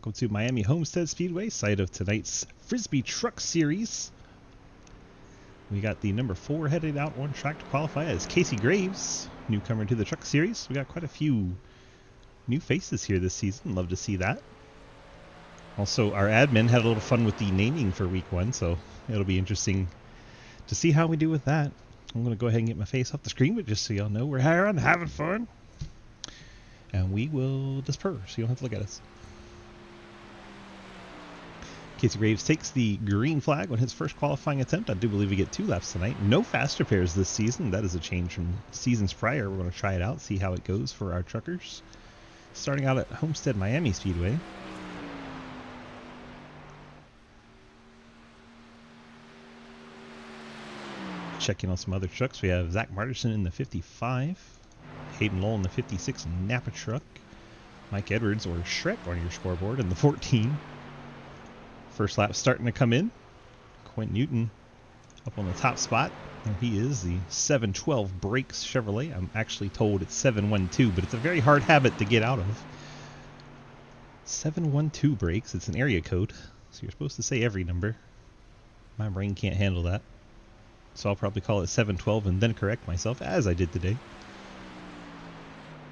Welcome to Miami Homestead Speedway, site of tonight's Frisbie Truck Series. We got the number 4 headed out on track to qualify as Casey Graves, newcomer to the Truck Series. We got quite a few new faces here this season. Love to see that. Also, our admin had a little fun with the naming for week 1, so it'll be interesting to see how we do with that. I'm going to go ahead and get my face off the screen, but just so y'all know, we're having fun. And we will disperse, so you don't have to look at us. Casey Graves takes the green flag on his first qualifying attempt. I do believe we get 2 laps tonight. No faster pairs this season. That is a change from seasons prior. We're going to try it out, see how it goes for our truckers. Starting out at Homestead Miami Speedway. Checking on some other trucks. We have Zach Martinson in the 55. Hayden Lowell in the 56 Napa truck. Mike Edwards, or Shrek on your scoreboard, in the 14. First lap starting to come in. Quinn Newton up on the top spot. There he is, the 712 Brakes Chevrolet. I'm actually told it's 712, but it's a very hard habit to get out of. 712 Brakes. It's an area code, so you're supposed to say every number. My brain can't handle that, so I'll probably call it 712 and then correct myself, as I did today.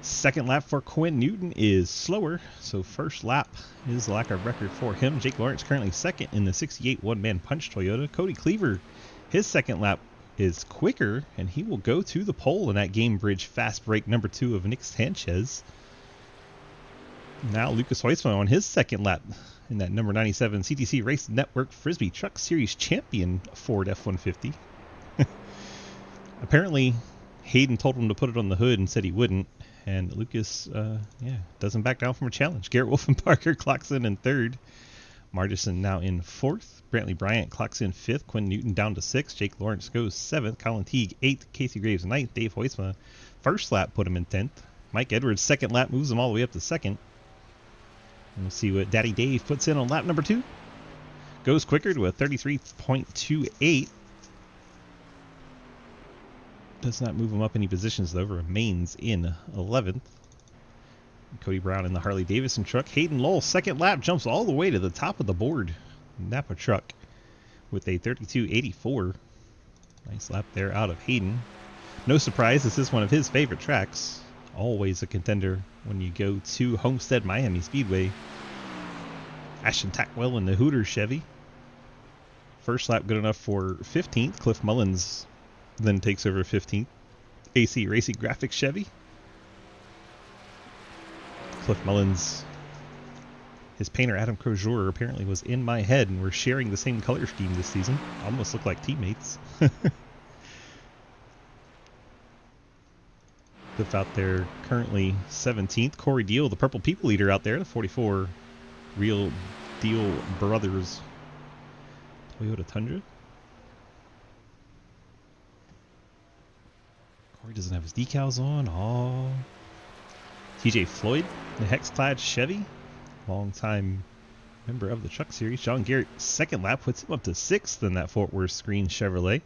Second lap for Quinn Newton is slower, so first lap is the lack of record for him. Jake Lawrence currently second in the 68 one-man punch Toyota. Cody Cleaver, his second lap is quicker, and he will go to the pole in that Game Bridge fast break number 2 of Nick Sanchez. Now Lucas Heusman on his second lap in that number 97 CTC Race Network Frisbie Truck Series champion Ford F-150. Apparently, Hayden told him to put it on the hood and said he wouldn't. And Lucas, doesn't back down from a challenge. Garrett Wolfenbarger clocks in 3rd. Margison now in 4th. Brantley Bryant clocks in 5th. Quinn Newton down to 6th. Jake Lawrence goes 7th. Colin Teague 8th. Casey Graves 9th. Dave Hoisma, first lap, put him in 10th. Mike Edwards, second lap, moves him all the way up to 2nd. And we'll see what Daddy Dave puts in on lap number 2. Goes quicker to a 33.28. Does not move him up any positions, though. Remains in 11th. Cody Brown in the Harley Davidson truck. Hayden Lowell, second lap, jumps all the way to the top of the board. Napa truck with a 32.84. Nice lap there out of Hayden. No surprise, this is one of his favorite tracks. Always a contender when you go to Homestead Miami Speedway. Ashton Tackwell in the Hooters Chevy. First lap good enough for 15th. Cliff Mullins then takes over 15th. AC Racing Graphics Chevy. Cliff Mullins, his painter Adam Crozier apparently was in my head, and we're sharing the same color scheme this season. Almost look like teammates. Cliff out there currently 17th. Corey Deal, the Purple People Eater, out there, the 44 Real Deal Brothers Toyota Tundra. Corey doesn't have his decals on. Oh. TJ Floyd, the Hex-clad Chevy, longtime member of the Truck Series. John Garrett, second lap, puts him up to 6th in that Fort Worth Screen Chevrolet.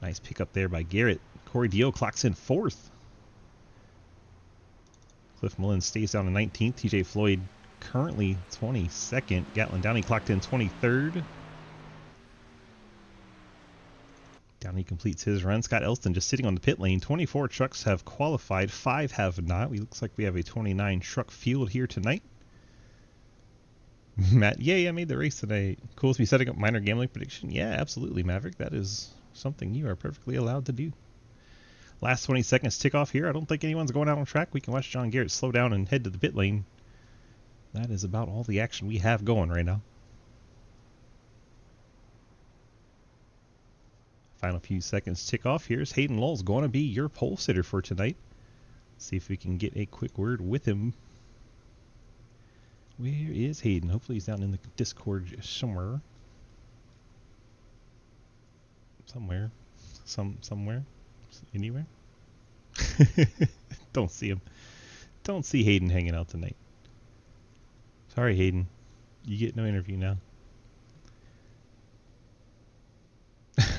Nice pickup there by Garrett. Corey Deal clocks in 4th. Cliff Mullins stays down to 19th. TJ Floyd currently 22nd. Gatlin Downey clocked in 23rd. Downey completes his run. Scott Elston just sitting on the pit lane. 24 trucks have qualified. 5 have not. It looks like we have a 29 truck field here tonight. Matt, yay, I made the race today. Cool to be setting up minor gambling prediction. Yeah, absolutely, Maverick. That is something you are perfectly allowed to do. Last 20 seconds tick off here. I don't think anyone's going out on track. We can watch John Garrett slow down and head to the pit lane. That is about all the action we have going right now. Final few seconds tick off. Here's Hayden Lowell's going to be your pole sitter for tonight. See if we can get a quick word with him. Where is Hayden? Hopefully he's down in the Discord somewhere. Somewhere. Somewhere. Anywhere. Don't see him. Don't see Hayden hanging out tonight. Sorry, Hayden. You get no interview now.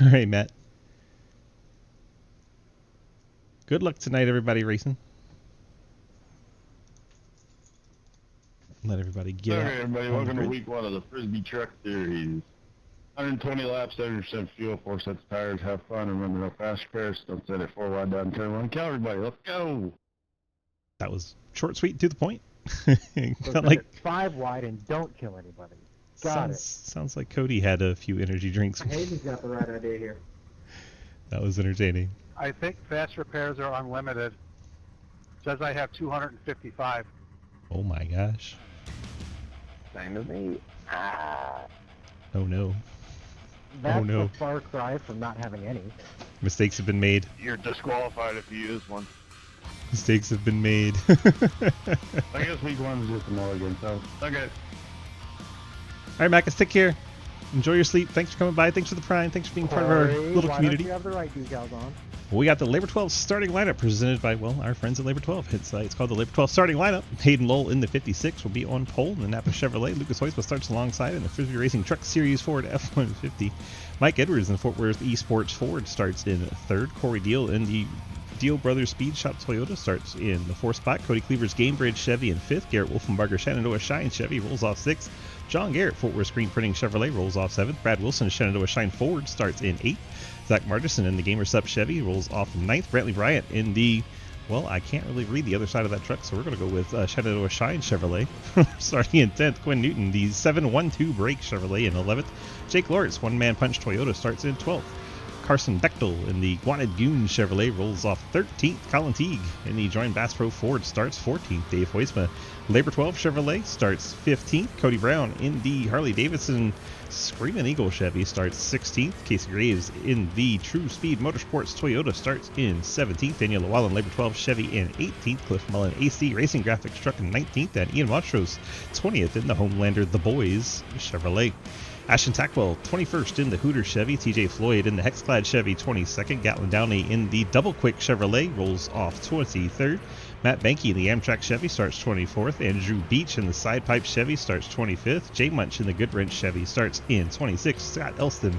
All right, Matt. Good luck tonight, everybody racing. Let everybody get Okay, out. everybody, On the welcome to grid. week 1 of the Frisbee Truck Series. 120 laps, 70% fuel, 4 sets of tires. Have fun. Remember, no fast repairs. Don't set it 4 wide down turn 1. Count everybody. Let's go. That was short, sweet, and to the point. So Not send like it 5 wide and don't kill anybody. Got sounds like Cody had a few energy drinks. Hayden's got the right idea here. That was entertaining. I think fast repairs are unlimited. Says I have 255. Oh my gosh. Same as me. Ah. Oh no. That's no. a far cry from not having any. Mistakes have been made. You're disqualified if you use one. Mistakes have been made. I guess week 1 is just a mulligan, so. Okay. All right, Macus, take care. Enjoy your sleep. Thanks for coming by. Thanks for the prime. Thanks for being part of our little community. Why don't you have the right decals on? We got the Labor 12 starting lineup presented by, well, our friends at Labor 12. It's called the Labor 12 starting lineup. Hayden Lowell in the 56 will be on pole in the Napa Chevrolet. Lucas Hoytsma starts alongside in the Frisbie Racing Truck Series Ford F-150. Mike Edwards in the Fort Worth Esports Ford starts in third. Corey Deal in the Deal Brothers Speed Shop Toyota starts in the fourth spot. Cody Cleaver's Gamebridge Chevy in fifth. Garrett Wolfenbarger Shenandoah Shine Chevy rolls off sixth. John Garrett Fort Worth Screen Printing Chevrolet rolls off seventh. Brad Wilson Shenandoah Shine Ford starts in eighth. Zach Martison in the Gamers Up Chevy rolls off ninth. Brantley Bryant in the, well, I can't really read the other side of that truck, so we're going to go with Shenandoah Shine Chevrolet. Starting in 10th, Quinn Newton, the 712 Brake Chevrolet in 11th. Jake Lawrence, One Man Punch Toyota, starts in 12th. Carson Bechtel in the Wanted Goon Chevrolet rolls off 13th. Colin Teague in the Join Bass Pro Ford starts 14th. Dave Hoytsma, Labor 12 Chevrolet, starts 15th. Cody Brown in the Harley Davidson Screamin' Eagle Chevy starts 16th. Casey Graves in the True Speed Motorsports Toyota starts in 17th. Daniel Llewellyn, Labor 12 Chevy in 18th. Cliff Mullen, AC Racing Graphics Truck in 19th. And Ian Montrose, 20th in the Homelander The Boys Chevrolet. Ashton Tackwell, 21st in the Hooters Chevy. TJ Floyd in the Hexclad Chevy, 22nd. Gatlin Downey in the Double Quick Chevrolet rolls off 23rd. Matt Banky in the Amtrak Chevy starts 24th. Andrew Beach in the Side Pipe Chevy starts 25th. Jay Munch in the Goodwrench Chevy starts in 26th. Scott Elston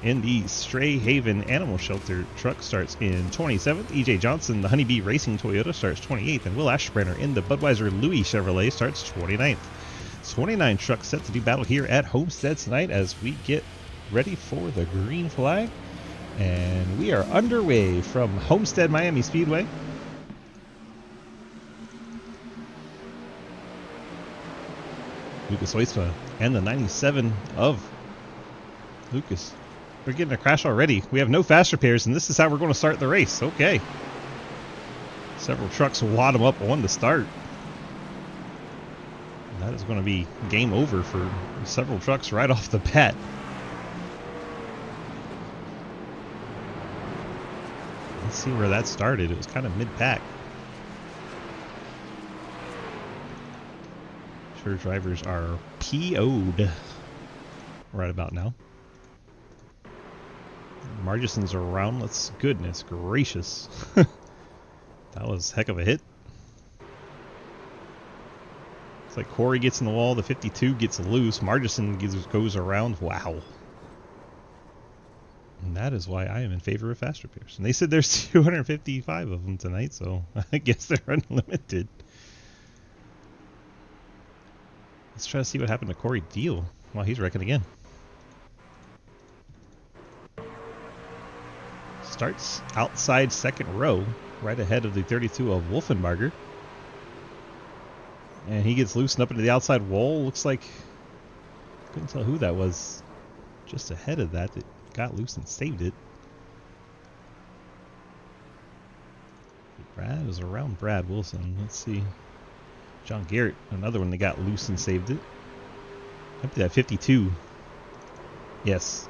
in the Stray Haven Animal Shelter truck starts in 27th. EJ Johnson, the Honeybee Racing Toyota, starts 28th. And Will Ashbrenner in the Budweiser Louis Chevrolet starts 29th. 29 trucks set to do battle here at Homestead tonight as we get ready for the green flag. And we are underway from Homestead Miami Speedway. Lucas Hoytsma and the 97 of Lucas. We're getting a crash already. We have no fast repairs, and this is how we're going to start the race. Okay. Several trucks wad them up on the start. That is going to be game over for several trucks right off the bat. Let's see where that started. It was kind of mid-pack. Sure, drivers are PO'd right about now. Margison's around. Let's, goodness gracious. That was a heck of a hit. It's like Corey gets in the wall, the 52 gets loose, Margison goes around. Wow. And that is why I am in favor of fast repairs. And they said there's 255 of them tonight, so I guess they're unlimited. Let's try to see what happened to Corey Deal. Well, he's wrecking again. Starts outside second row, right ahead of the 32 of Wolfenbarger. And he gets loosened up into the outside wall. Looks like, couldn't tell who that was. Just ahead of that got loose and saved it. Brad was around Brad Wilson. Let's see. John Garrett, another one that got loose and saved it. Up to that 52. Yes.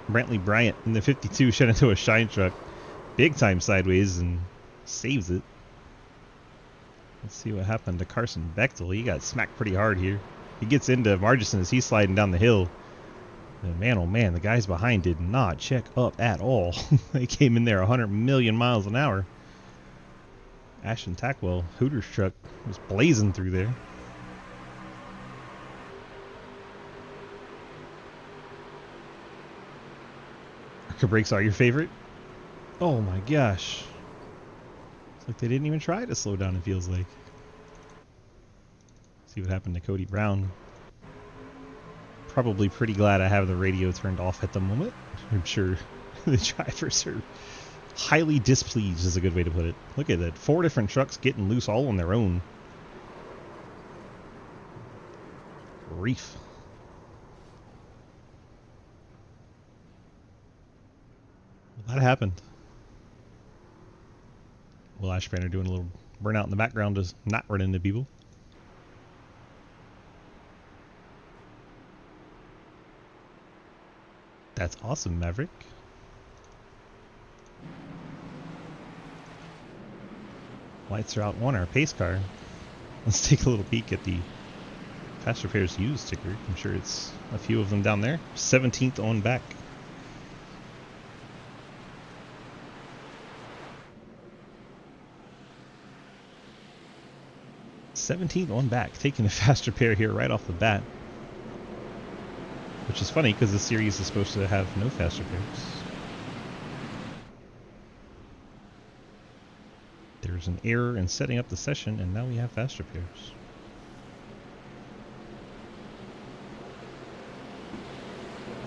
Brantley Bryant in the 52 Shenandoah Shine truck. Big time sideways and saves it. Let's see what happened to Carson Bechtel. He got smacked pretty hard here. He gets into Margison as he's sliding down the hill. And man, oh man, the guys behind did not check up at all. They came in there 100 million miles an hour. Ashton Tackwell, Hooters truck, was blazing through there. Arca brakes are your favorite? Oh my gosh. It's like they didn't even try to slow down, it feels like. See what happened to Cody Brown. Probably pretty glad I have the radio turned off at the moment. I'm sure the drivers are highly displeased is a good way to put it. Look at that. 4 different trucks getting loose all on their own. Reef. Well, that happened. Will Ashbrander doing a little burnout in the background to not run into people. That's awesome, Maverick. Lights are out on our pace car. Let's take a little peek at the Fast Repairs used ticker. I'm sure it's a few of them down there. 17th on back. Taking a Fast Repair here right off the bat. Which is funny because this series is supposed to have no Fast Repairs. There's an error in setting up the session, and now we have Fast Repairs.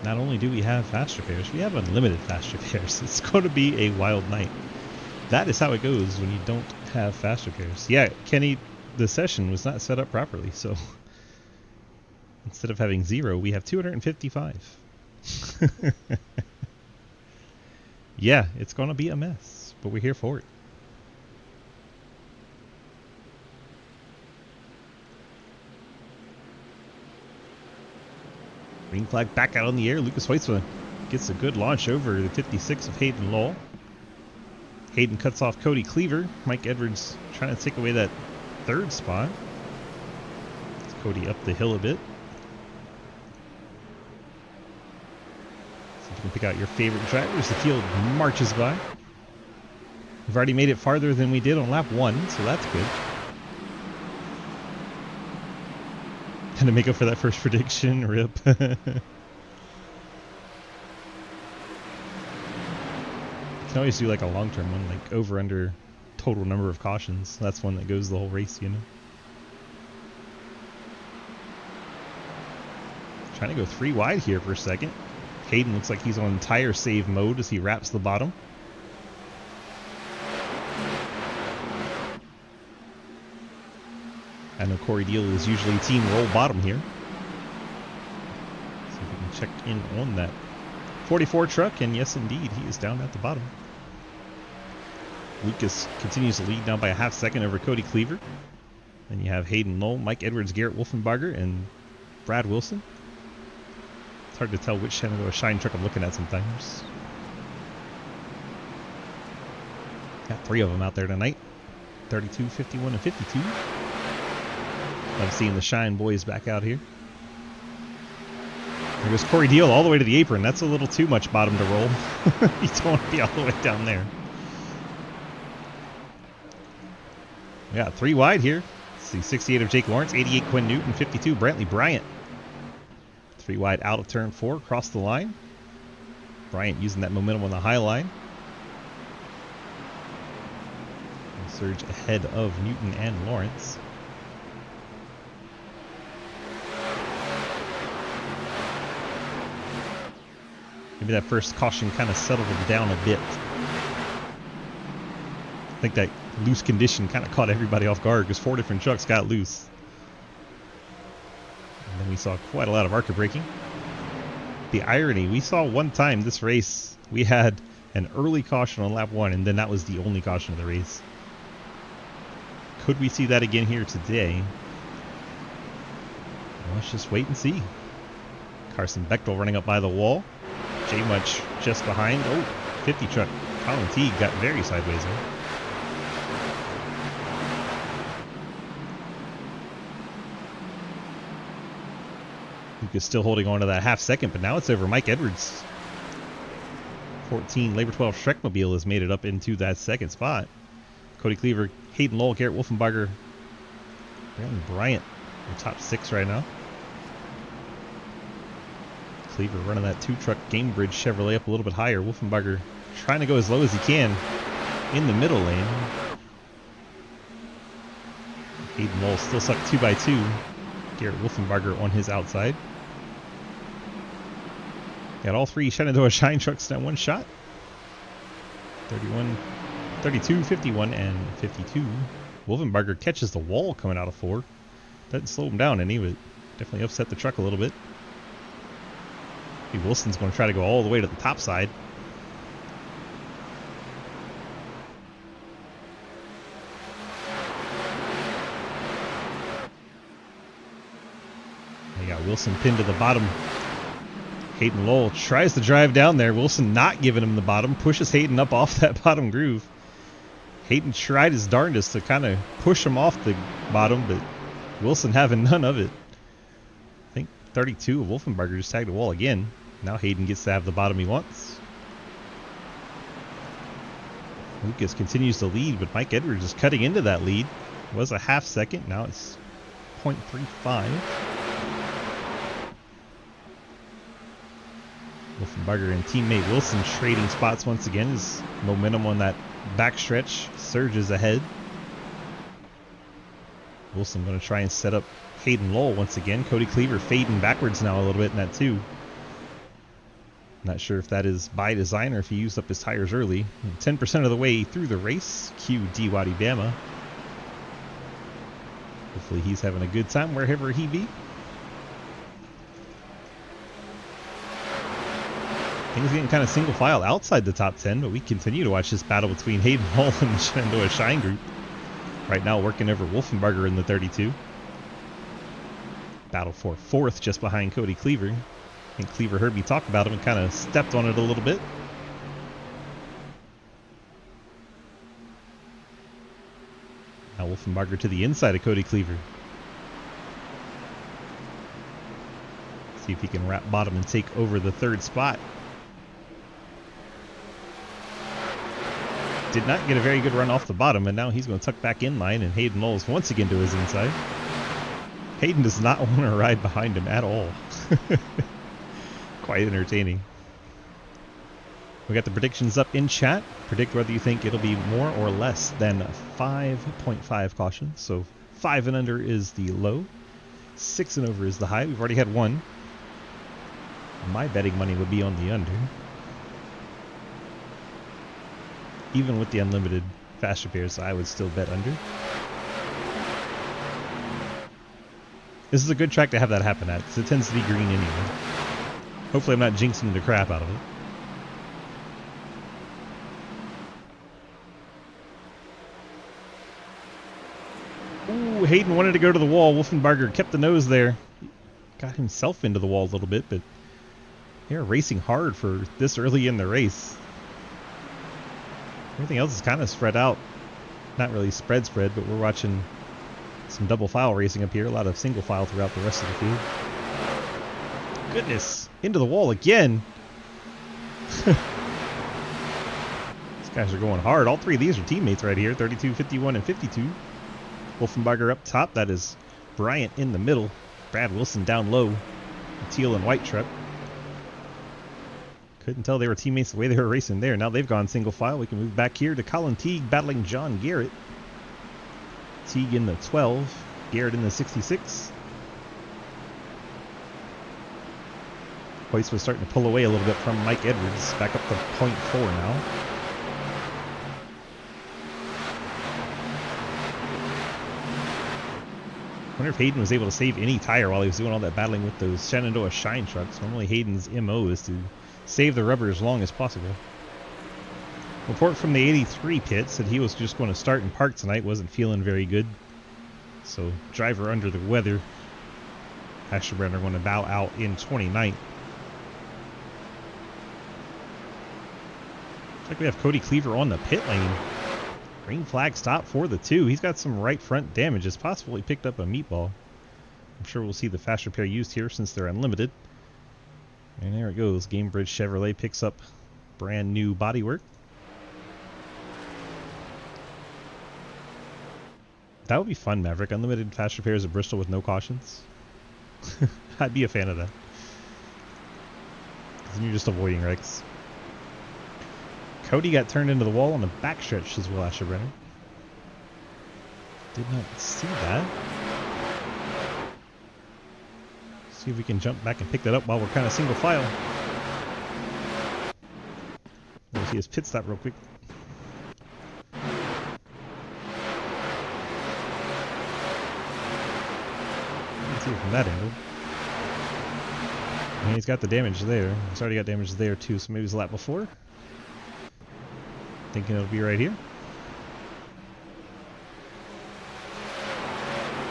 Not only do we have Fast Repairs, we have unlimited Fast Repairs. It's going to be a wild night. That is how it goes when you don't have Fast Repairs. Yeah, Kenny, the session was not set up properly, so instead of having 0, we have 255. Yeah, it's going to be a mess, but we're here for it. Green flag back out on the air. Lucas Hoytsma gets a good launch over the 56 of Hayden Lowell. Hayden cuts off Cody Cleaver. Mike Edwards trying to take away that 3rd spot. It's Cody up the hill a bit. So you can pick out your favorite drivers. The field marches by. We've already made it farther than we did on lap 1, so that's good. Gonna make up for that first prediction, rip. Can always do like a long-term one, like over under total number of cautions. That's one that goes the whole race, you know. Trying to go 3 wide here for a second. Hayden looks like he's on tire save mode as he wraps the bottom. I know Corey Deal is usually team roll bottom here. See if we can check in on that 44 truck, and yes indeed, he is down at the bottom. Lucas continues to lead now by a half second over Cody Cleaver. Then you have Hayden Lowell, Mike Edwards, Garrett Wolfenbarger, and Brad Wilson. It's hard to tell which Shenandoah Shine truck I'm looking at sometimes. Got 3 of them out there tonight. 32, 51, and 52. Love seeing the Shine boys back out here. There goes Corey Deal all the way to the apron. That's a little too much bottom to roll. You don't want to be all the way down there. We got 3 wide here. Let's see, 68 of Jake Lawrence, 88 Quinn Newton, 52 Brantley Bryant. 3 wide out of turn 4, across the line. Bryant using that momentum on the high line. Surge ahead of Newton and Lawrence. Maybe that first caution kind of settled him down a bit. I think that loose condition kind of caught everybody off guard because 4 different trucks got loose. And then we saw quite a lot of ARCA braking. The irony, we saw one time this race, we had an early caution on lap 1, and then that was the only caution of the race. Could we see that again here today? Well, let's just wait and see. Carson Bechtel running up by the wall. J Much just behind. Oh, 50 truck. Colin Teague got very sideways there. Lucas still holding on to that half second, but now it's over Mike Edwards. 14 Labor 12 Shrekmobile has made it up into that second spot. Cody Cleaver, Hayden Lowell, Garrett Wolfenbarger, Brandon Bryant in the top 6 right now. Cleaver running that 2-truck Gamebridge Chevrolet up a little bit higher. Wolfenbarger trying to go as low as he can in the middle lane. Hayden Lowell still stuck 2x2. Garrett Wolfenbarger on his outside. Got all three Shenandoah Shine trucks in that one shot. 31, 32, 51, and 52. Wolfenbarger catches the wall coming out of 4. Doesn't slow him down any, but definitely upset the truck a little bit. Maybe Wilson's going to try to go all the way to the top side. They got Wilson pinned to the bottom. Hayden Lowell tries to drive down there. Wilson not giving him the bottom. Pushes Hayden up off that bottom groove. Hayden tried his darndest to kind of push him off the bottom, but Wilson having none of it. I think 32 of Wolfenbarger just tagged the wall again. Now Hayden gets to have the bottom he wants. Lucas continues to lead, but Mike Edwards is cutting into that lead. It was a half second. Now it's 0.35. Wolfenbarger and teammate Wilson trading spots once again as momentum on that backstretch surges ahead. Wilson going to try and set up Hayden Lowell once again. Cody Cleaver fading backwards now a little bit in that too. Not sure if that is by design or if he used up his tires early. 10% of the way through the race. Cue D. Waddy Bama. Hopefully he's having a good time wherever he be. Things getting kind of single file outside the top 10, but we continue to watch this battle between Hayden Hall and the Shenandoah Shine Group. Right now working over Wolfenbarger in the 32. Battle for 4th just behind Cody Cleaver. I think Cleaver heard me talk about him and kind of stepped on it a little bit. Now Wolfenbarger to the inside of Cody Cleaver. See if he can wrap bottom and take over the 3rd spot. Did not get a very good run off the bottom, and now he's going to tuck back in line, and Hayden Lowell's once again to his inside. Hayden does not want to ride behind him at all. Quite entertaining. We got the predictions up in chat. Predict whether you think it'll be more or less than 5.5 caution. So 5 and under is the low. 6 and over is the high. We've already had one. My betting money would be on the under. Even with the unlimited fast repairs, I would still bet under. This is a good track to have that happen at, because it tends to be green anyway. Hopefully I'm not jinxing the crap out of it. Ooh, Hayden wanted to go to the wall. Wolfenbarger kept the nose there. Got himself into the wall a little bit, but they're racing hard for this early in the race. Everything else is kind of spread out. Not really spread, but we're watching some double file racing up here. A lot of single file throughout the rest of the field. Goodness. Into the wall again. These guys are going hard. All three of these are teammates right here. 32, 51, and 52. Wolfenbarger up top. That is Bryant in the middle. Brad Wilson down low. The teal and white truck. Couldn't tell they were teammates the way they were racing there. Now they've gone single file. We can move back here to Colin Teague battling John Garrett. Teague in the 12. Garrett in the 66. Hoyce was starting to pull away a little bit from Mike Edwards. Back up to 0.4 now. I wonder if Hayden was able to save any tire while he was doing all that battling with those Shenandoah Shine trucks. Normally Hayden's MO is to save the rubber as long as possible. Report from the 83 pit said he was just going to start and park tonight. Wasn't feeling very good. So driver under the weather. Asherbrenner going to bow out in 29th. Looks like we have Cody Cleaver on the pit lane. Green flag stop for the 2. He's got some right front damage. It's possible he picked up a meatball. I'm sure we'll see the fast repair used here since they're unlimited. And there it goes. Gamebridge Chevrolet picks up brand new bodywork. That would be fun, Maverick. Unlimited fast repairs at Bristol with no cautions. I'd be a fan of that. Because you're just avoiding wrecks. Cody got turned into the wall on the backstretch as well, Asherbrenner. Did not see that. See if we can jump back and pick that up while we're kind of single file. Let's see his pit stop real quick. Let's see it from that angle. And he's got the damage there. He's already got damage there too, so maybe it's a lap before. Thinking it'll be right here.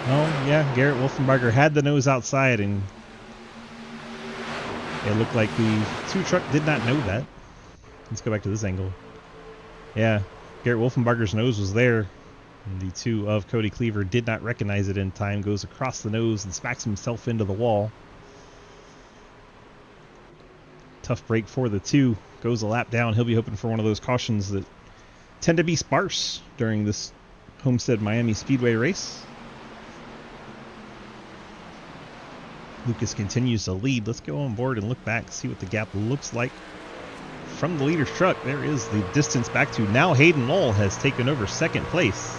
Oh, yeah, Garrett Wolfenbarger had the nose outside, and it looked like the 2 truck did not know that. Let's go back to this angle. Yeah, Garrett Wolfenbarger's nose was there, and the 2 of Cody Cleaver did not recognize it in time, goes across the nose and smacks himself into the wall. Tough break for the 2, goes a lap down. He'll be hoping for one of those cautions that tend to be sparse during this Homestead Miami Speedway race. Lucas continues to lead. Let's go on board and look back, see what the gap looks like from the leader's truck. There is the distance back to now. Hayden Lowell has taken over second place.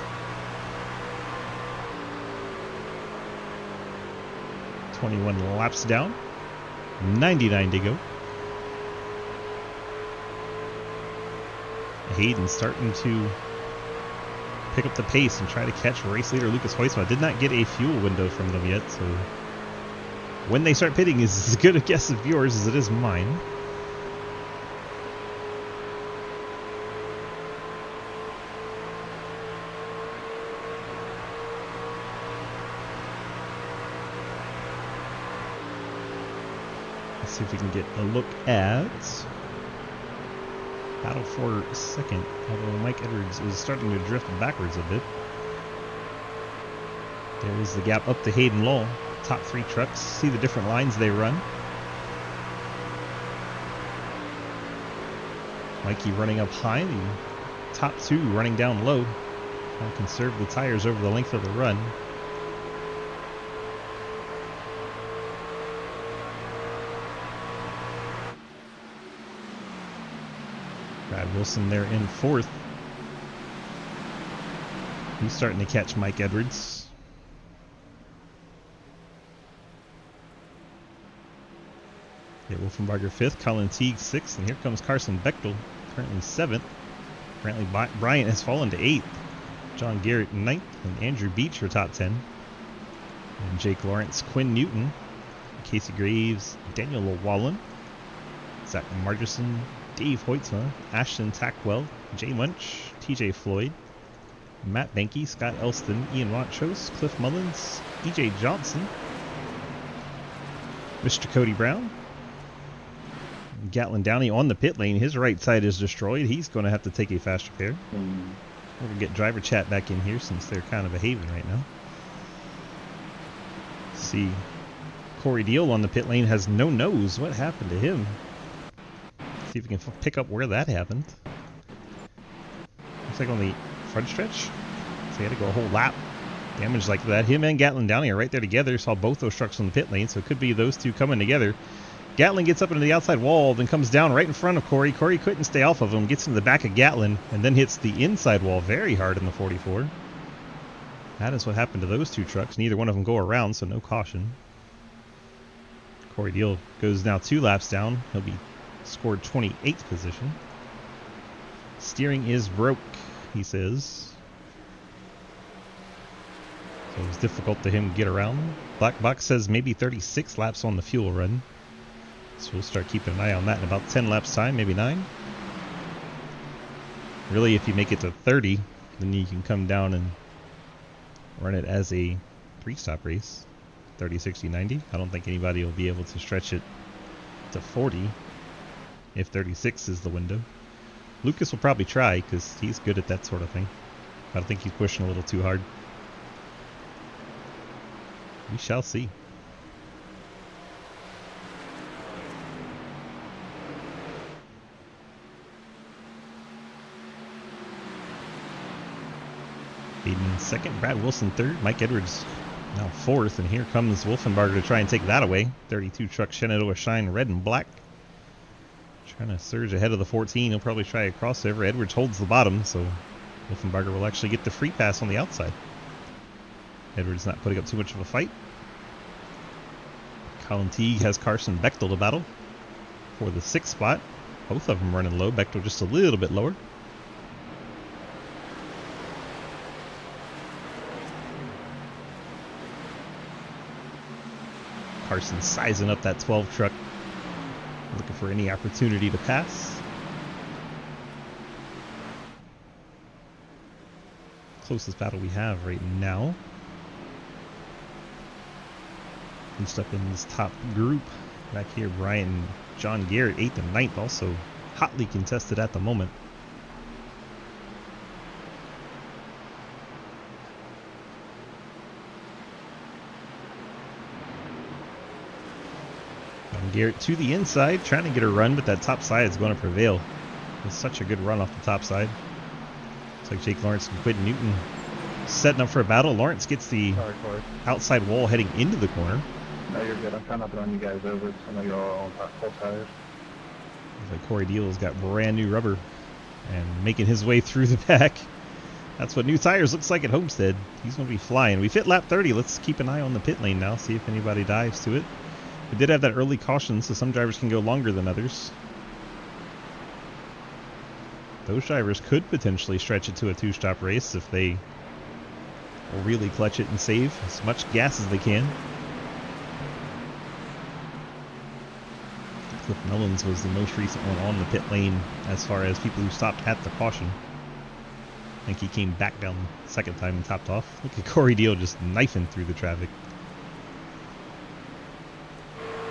21 laps down, 99 to go. Hayden starting to pick up the pace and try to catch race leader Lucas Hoysma. Did not get a fuel window from them yet, so when they start pitting is as good a guess of yours as it is mine. Let's see if we can get a look at battle for second, although Mike Edwards is starting to drift backwards a bit. There is the gap up to Hayden Lowell. Top 3 trucks, see the different lines they run. Mikey running up high, the top 2 running down low. Trying to conserve the tires over the length of the run. Brad Wilson there in 4th. He's starting to catch Mike Edwards. Yeah, Wolfenbarger 5th, Colin Teague 6th, and here comes Carson Bechtel, currently 7th. Apparently Bryant has fallen to 8th. John Garrett 9th, and Andrew Beach are top 10. And Jake Lawrence, Quinn Newton, Casey Graves, Daniel Llewellyn, Zach Margerson, Dave Hoytsma, Ashton Tackwell, Jay Munch, TJ Floyd, Matt Benke, Scott Elston, Ian Montrose, Cliff Mullins, EJ Johnson, Mr. Cody Brown, Gatlin Downey on the pit lane. His right side is destroyed. He's going to have to take a fast repair. We're going to get driver chat back in here since they're kind of behaving right now. Let's see. Corey Deal on the pit lane has no nose. What happened to him? Let's see if we can pick up where that happened. Looks like on the front stretch. So he had to go a whole lap. Damage like that. Him and Gatlin Downey are right there together. Saw both those trucks on the pit lane, so it could be those 2 coming together. Gatlin gets up into the outside wall, then comes down right in front of Corey. Corey couldn't stay off of him, gets into the back of Gatlin, and then hits the inside wall very hard in the 44. That is what happened to those 2 trucks. Neither one of them go around, so no caution. Corey Deal goes now 2 laps down. He'll be scored 28th position. Steering is broke, he says. So it was difficult to him get around. Black Box says maybe 36 laps on the fuel run. So we'll start keeping an eye on that in about 10 laps time, maybe 9. Really, if you make it to 30, then you can come down and run it as a 3-stop race. 30, 60, 90. I don't think anybody will be able to stretch it to 40 if 36 is the window. Lucas will probably try because he's good at that sort of thing. I think he's pushing a little too hard. We shall see. Hayden 2nd, Brad Wilson 3rd, Mike Edwards now 4th, and here comes Wolfenbarger to try and take that away. 32 truck Shenandoah Shine red and black. Trying to surge ahead of the 14. He'll probably try a crossover. Edwards holds the bottom, so Wolfenbarger will actually get the free pass on the outside. Edwards not putting up too much of a fight. Colin Teague has Carson Bechtel to battle for the 6th spot. Both of them running low. Bechtel just a little bit lower. Carson sizing up that 12 truck, looking for any opportunity to pass. Closest battle we have right now. Finished up in this top group. Back here, Brian and John Garrett, 8th and 9th, also hotly contested at the moment. John Garrett to the inside, trying to get a run, but that top side is going to prevail. It's such a good run off the top side. Looks like Jake Lawrence and Quentin Newton setting up for a battle. Lawrence gets the outside wall heading into the corner. No, you're good. I'm trying not to run you guys over. I know you're all on full tires. Looks like Corey Deal's got brand new rubber and making his way through the back. That's what new tires looks like at Homestead. He's going to be flying. We've hit lap 30. Let's keep an eye on the pit lane now, see if anybody dives to it. We did have that early caution, so some drivers can go longer than others. Those drivers could potentially stretch it to a 2-stop race if they will really clutch it and save as much gas as they can. Cliff Mullins was the most recent one on the pit lane as far as people who stopped at the caution. I think he came back down the second time and topped off. Look at Corey Deal just knifing through the traffic.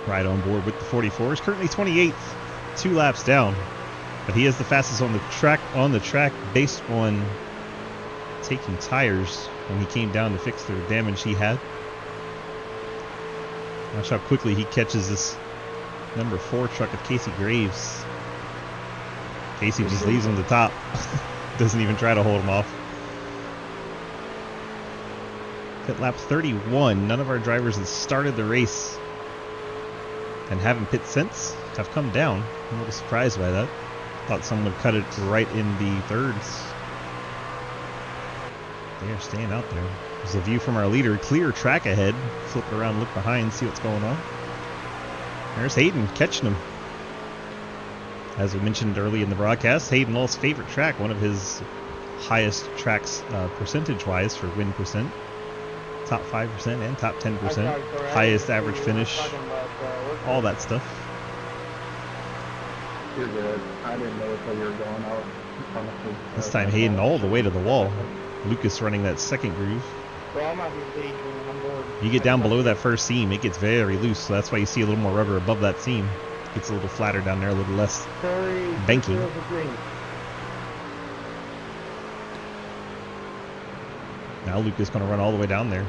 Right on board with the 44 is currently 28th, 2 laps down, but he is the fastest on the track based on taking tires when he came down to fix the damage he had. Watch how quickly he catches this number 4 truck of Casey Graves. Casey just leaves on the top. Doesn't even try to hold him off. Pit lap 31. None of our drivers that started the race and haven't pit since have come down. I'm a little surprised by that. Thought someone would cut it right in the thirds. They are staying out there. There's a view from our leader. Clear track ahead. Flip around, look behind, see what's going on. There's Hayden catching him. As we mentioned early in the broadcast, Hayden Lowell's favorite track, one of his highest tracks percentage-wise for win percent. Top 5% and top 10%. Highest average finish. All that stuff. You're good. I didn't know where you were going. This time Hayden all the way to the wall. Lucas running that second groove. You get down below that first seam, it gets very loose, so that's why you see a little more rubber above that seam. It gets a little flatter down there, a little less banking. Now Lucas going to run all the way down there.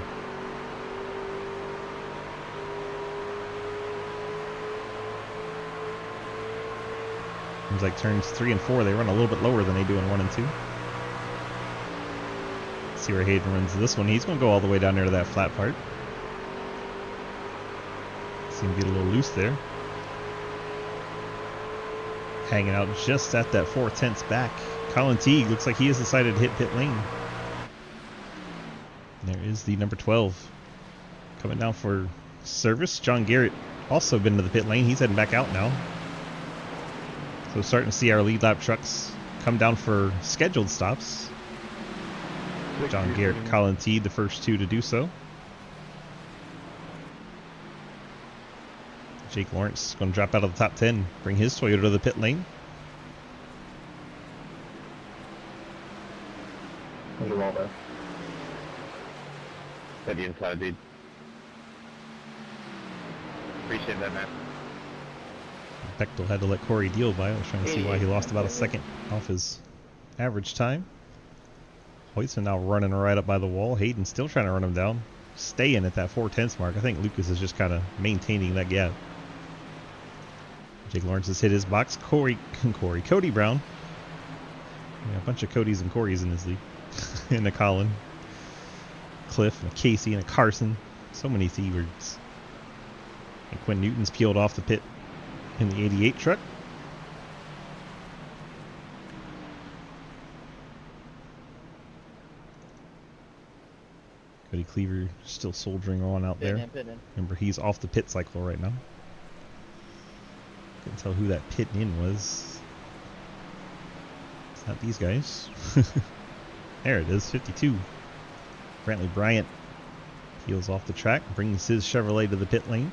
Seems like turns 3 and 4, they run a little bit lower than they do in 1 and 2. See where Hayden runs this one. He's going to go all the way down there to that flat part. Seems to get a little loose there. Hanging out just at that 4/10 back. Colin Teague looks like he has decided to hit pit lane. There is the number 12 coming down for service. John Garrett also been to the pit lane. He's heading back out now. So starting to see our lead lap trucks come down for scheduled stops. John Garrett, Colin Teague, the first 2 to do so. Jake Lawrence going to drop out of the top 10, bring his Toyota to the pit lane. There's a wall there. Steady inside, dude. Appreciate that, man. Bechtel had to let Corey deal by. I was trying to see why he lost about a second off his average time. Hoytson now running right up by the wall. Hayden still trying to run him down. Staying at that 4/10 mark. I think Lucas is just kind of maintaining that gap. Jake Lawrence has hit his box. Cody Brown. Yeah, a bunch of Codys and Corys in his league. And a Colin. Cliff and a Casey and a Carson. So many T-words. And Quinn Newton's peeled off the pit in the 88 truck. Cody Cleaver still soldiering on out there. Remember, he's off the pit cycle right now. Couldn't tell who that pit in was. It's not these guys. There it is, 52. Brantley Bryant peels off the track, brings his Chevrolet to the pit lane.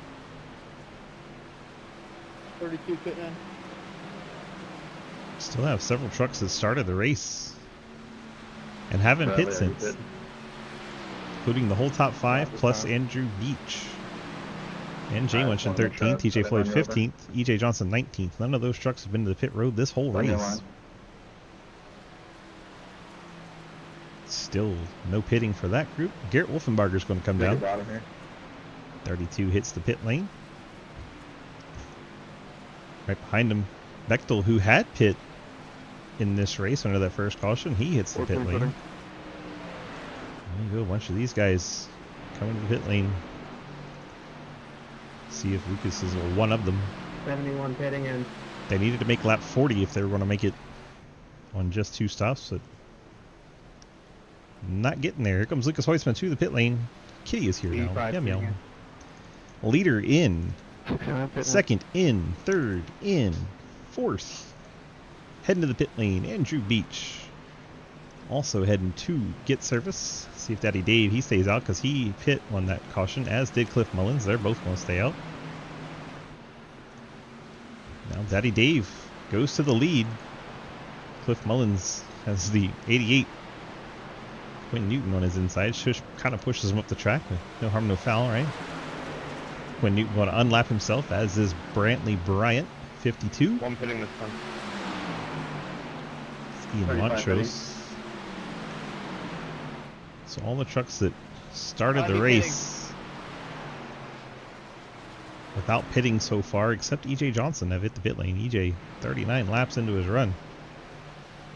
32 pit in. Still have several trucks that started the race and haven't pit since, including the whole top 5 plus Andrew Beach. And Jay Winch in 13th, TJ Floyd 15th, EJ Johnson 19th. None of those trucks have been to the pit road this whole race. Still no pitting for that group. Garrett Wolfenbarger's going to come down. 32 hits the pit lane. Right behind him, Bechtel, who had pit in this race under that first caution, he hits the pit lane. There you go, a bunch of these guys coming to the pit lane. See if Lucas is one of them. 71 pitting in. They needed to make lap 40 if they were going to make it on just 2 stops, but not getting there. Here comes Lucas Heusman to the pit lane. Kitty is here now. Yum yum. Leader in. Second in. Third in. Fourth. Heading to the pit lane. Andrew Beach. Also heading to get service. See if Daddy Dave, he stays out because he pit on that caution, as did Cliff Mullins. They're both going to stay out. Now Daddy Dave goes to the lead. Cliff Mullins has the 88. Quinn Newton on his inside. Shush kind of pushes him up the track. No harm, no foul, right? Quinn Newton going to unlap himself, as is Brantley Bryant, 52. One pitting this time. Ian Montrose. So all the trucks that started the race without pitting so far, except EJ Johnson, have hit the pit lane. EJ 39 laps into his run.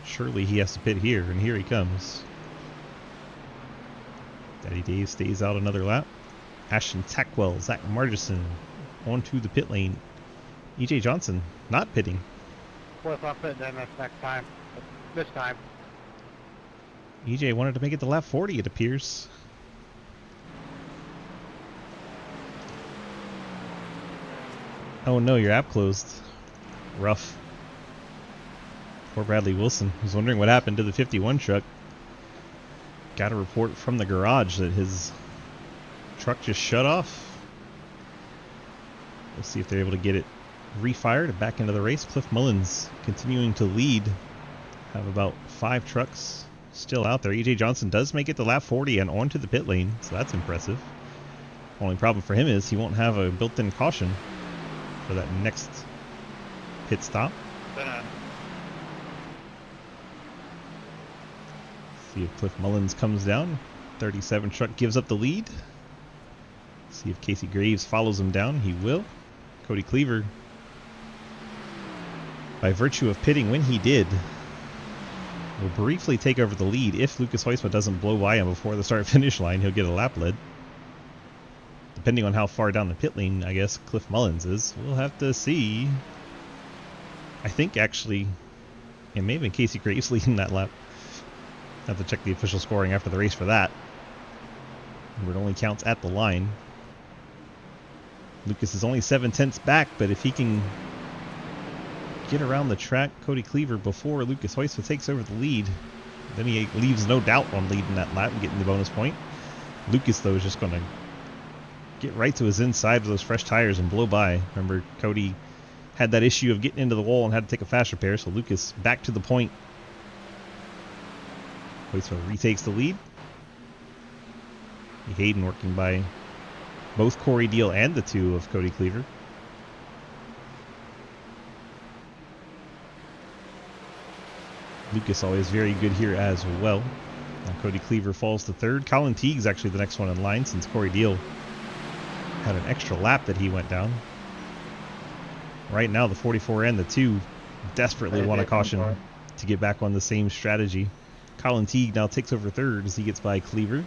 Surely he has to pit here, and here he comes. Daddy Dave stays out another lap. Ashton Tackwell, Zach Margison onto the pit lane. EJ Johnson not pitting. Fourth off pit then next time. This time. EJ wanted to make it to lap 40, it appears. Oh no, your app closed. Rough. Poor Bradley Wilson. Was wondering what happened to the 51 truck. Got a report from the garage that his truck just shut off. We'll see if they're able to get it refired and back into the race. Cliff Mullins continuing to lead. Have about 5 trucks still out there. EJ Johnson does make it to lap 40 and onto the pit lane, so that's impressive. Only problem for him is he won't have a built-in caution for that next pit stop. See if Cliff Mullins comes down. 37 truck gives up the lead. See if Casey Graves follows him down. He will. Cody Cleaver, by virtue of pitting when he did, will briefly take over the lead. If Lucas Heusma doesn't blow by him before the start-finish line, he'll get a lap lead. Depending on how far down the pit lane, I guess, Cliff Mullins is. We'll have to see. I think, actually, it may have been Casey Graves leading that lap. Have to check the official scoring after the race for that. It only counts at the line. Lucas is only 7/10 back, but if he can get around the track, Cody Cleaver, before Lucas Heusma takes over the lead, then he leaves no doubt on leading that lap and getting the bonus point. Lucas, though, is just going to get right to his inside with those fresh tires and blow by. Remember, Cody had that issue of getting into the wall and had to take a fast repair, so Lucas back to the point. Heusma retakes the lead. Hayden working by both Corey Deal and the 2 of Cody Cleaver. Lucas always very good here as well. Now Cody Cleaver falls to 3rd. Colin Teague's actually the next one in line, since Corey Deal had an extra lap that he went down. Right now the 44 and the 2 desperately want a caution to get back on the same strategy. Colin Teague now takes over 3rd as he gets by Cleaver.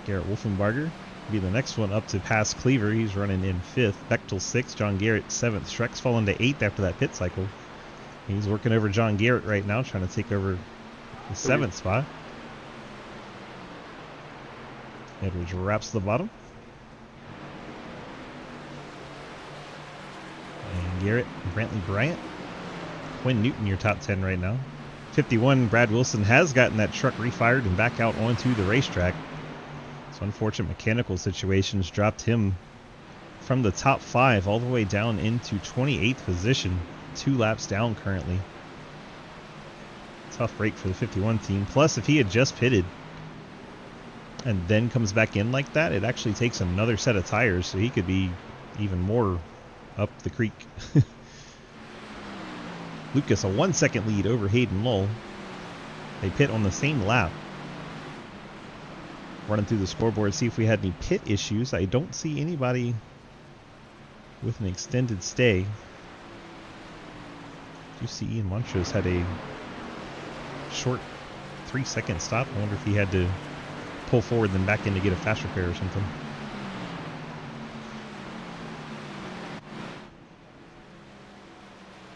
Garrett Wolfenbarger be the next one up to pass Cleaver. He's running in 5th. Bechtel 6th. John Garrett 7th. Schreck's fallen to 8th after that pit cycle. He's working over John Garrett right now, trying to take over the 7th spot. Edwards wraps the bottom. And Garrett, Brantley Bryant, Quinn Newton, your top 10 right now. 51, Brad Wilson has gotten that truck refired and back out onto the racetrack. So unfortunate mechanical situations dropped him from the top 5 all the way down into 28th position. 2 laps down currently. Tough break for the 51 team. Plus, if he had just pitted and then comes back in like that, it actually takes another set of tires, so he could be even more up the creek. Lucas, a 1 second lead over Hayden Lowell. They pit on the same lap. Running through the scoreboard, see if we had any pit issues. I don't see anybody with an extended stay. You see Ian Montrose had a short 3-second stop. I wonder if he had to pull forward then back in to get a fast repair or something.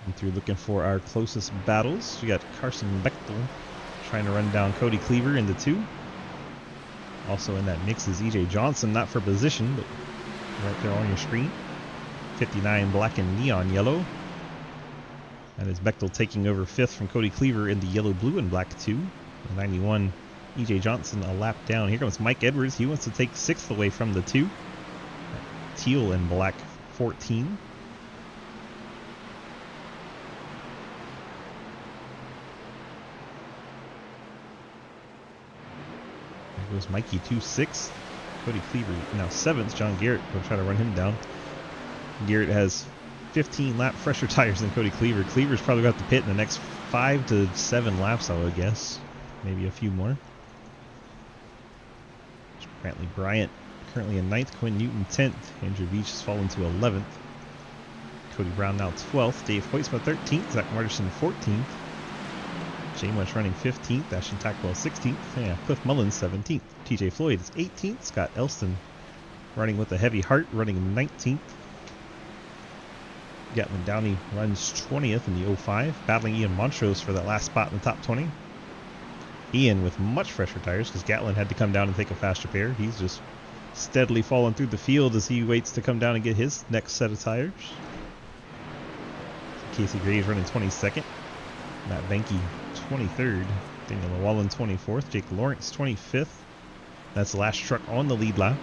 And through looking for our closest battles, we got Carson Bechtel trying to run down Cody Cleaver into 2. Also in that mix is EJ Johnson, not for position, but right there on your screen. 59 black and neon yellow. And it's Bechtel taking over 5th from Cody Cleaver in the yellow, blue, and black 2. 91, EJ Johnson a lap down. Here comes Mike Edwards. He wants to take 6th away from the 2. Teal and black 14. There goes Mikey 2-6. Cody Cleaver now 7th. John Garrett will try to run him down. Garrett has 15 lap fresher tires than Cody Cleaver. Cleaver's probably got the pit in the next 5 to 7 laps, I would guess. Maybe a few more. Brantley Bryant currently in 9th. Quinn Newton 10th. Andrew Beach has fallen to 11th. Cody Brown now 12th. Dave Hoytsma 13th. Zach Marterson 14th. Jay Much running 15th. Ashton Tackwell 16th. Yeah, Cliff Mullins 17th. TJ Floyd is 18th. Scott Elston running with a heavy heart, running 19th. Gatlin Downey runs 20th in the 05, battling Ian Montrose for that last spot in the top 20. Ian with much fresher tires because Gatlin had to come down and take a fast repair. He's just steadily falling through the field as he waits to come down and get his next set of tires. Casey Graves running 22nd. Matt Benke 23rd. Daniel Llewellyn 24th. Jake Lawrence 25th. That's the last truck on the lead lap.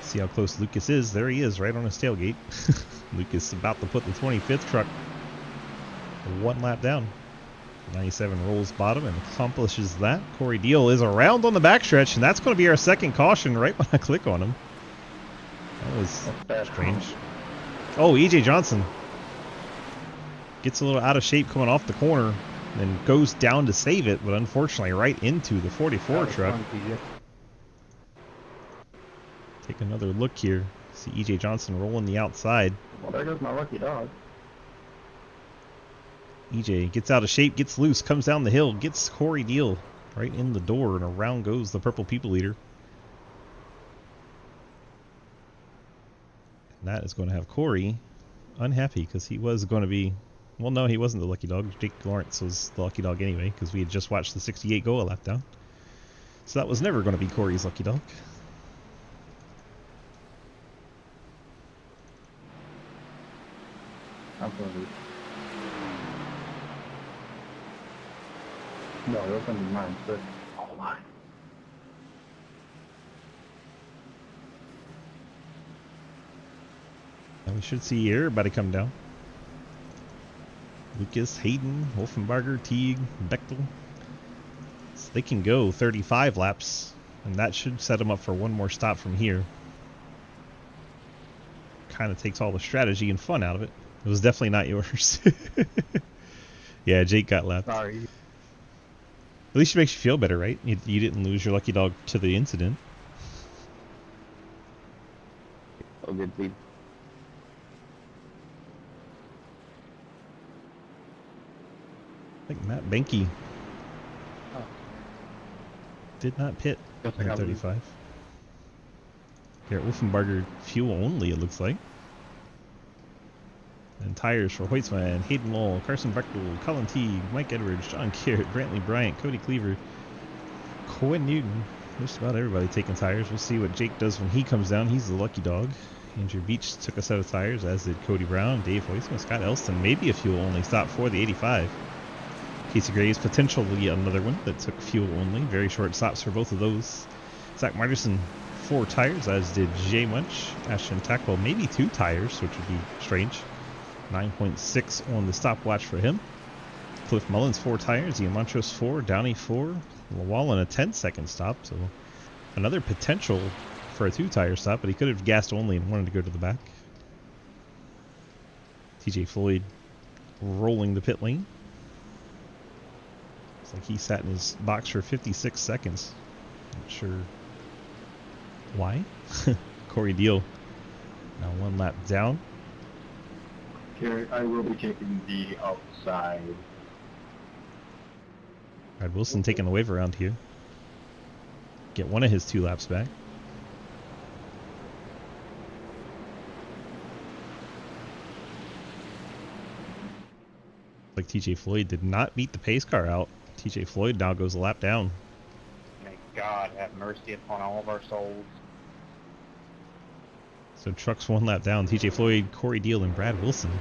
See how close Lucas is. There he is, right on his tailgate. Lucas about to put the 25th truck 1 lap down. 97 rolls bottom and accomplishes that. Corey Deal is around on the backstretch, and that's going to be our second caution right when I click on him. That was strange. Oh, EJ Johnson gets a little out of shape coming off the corner and goes down to save it, but unfortunately right into the 44 truck. Take another look here. See EJ Johnson rolling the outside. Well, there goes my lucky dog. EJ gets out of shape, gets loose, comes down the hill, gets Corey Deal right in the door, and around goes the Purple People Eater. And that is going to have Corey unhappy because he was going to be... Well, no, he wasn't the lucky dog. Jake Lawrence was the lucky dog anyway because we had just watched the 68 go a lap down. So that was never going to be Corey's lucky dog. Absolutely. No, those can be mine, but all mine. And we should see everybody come down. Lucas, Hayden, Wolfenbarger, Teague, Bechtel. So they can go 35 laps, and that should set them up for one more stop from here. Kind of takes all the strategy and fun out of it. It was definitely not yours. Yeah, Jake got lapped. Sorry. At least it makes you feel better, right? You didn't lose your lucky dog to the incident. Oh, good lead. I think Matt Benke did not pit Yes, I at got 35. Garrett Wolfenbarger fuel only, it looks like. And tires for Hoytsma and Hayden Lowell, Carson Bechtel, Colin Teague, Mike Edwards, John Garrett, Brantley Bryant, Cody Cleaver, Quinn Newton, Just about everybody taking tires. We'll see what Jake does when he comes down. He's the lucky dog. Andrew Beach took a set of tires, as did Cody Brown, Dave Hoisman, Scott Elston, maybe a fuel only stop for the 85. Casey Graves, potentially another one that took fuel only. Very short stops for both of those. Zach Marterson, 4 tires, as did Jay Munch. Ashton Tackwell, maybe 2 tires, which would be strange. 9.6 on the stopwatch for him. Cliff Mullins, 4 tires. Ian Montrose, 4. Downey, 4. Lawallen, a 10-second stop, so another potential for a 2-tire stop, but he could have gassed only and wanted to go to the back. TJ Floyd rolling the pit lane. It's like he sat in his box for 56 seconds. Not sure why. Corey Deal now 1 lap down. Gary, I will be taking the outside. Brad Wilson taking the wave around here. Get one of his 2 laps back. Like TJ Floyd did not beat the pace car out. TJ Floyd now goes a lap down. May God have mercy upon all of our souls. So trucks 1 lap down. TJ Floyd, Corey Deal, and Brad Wilson.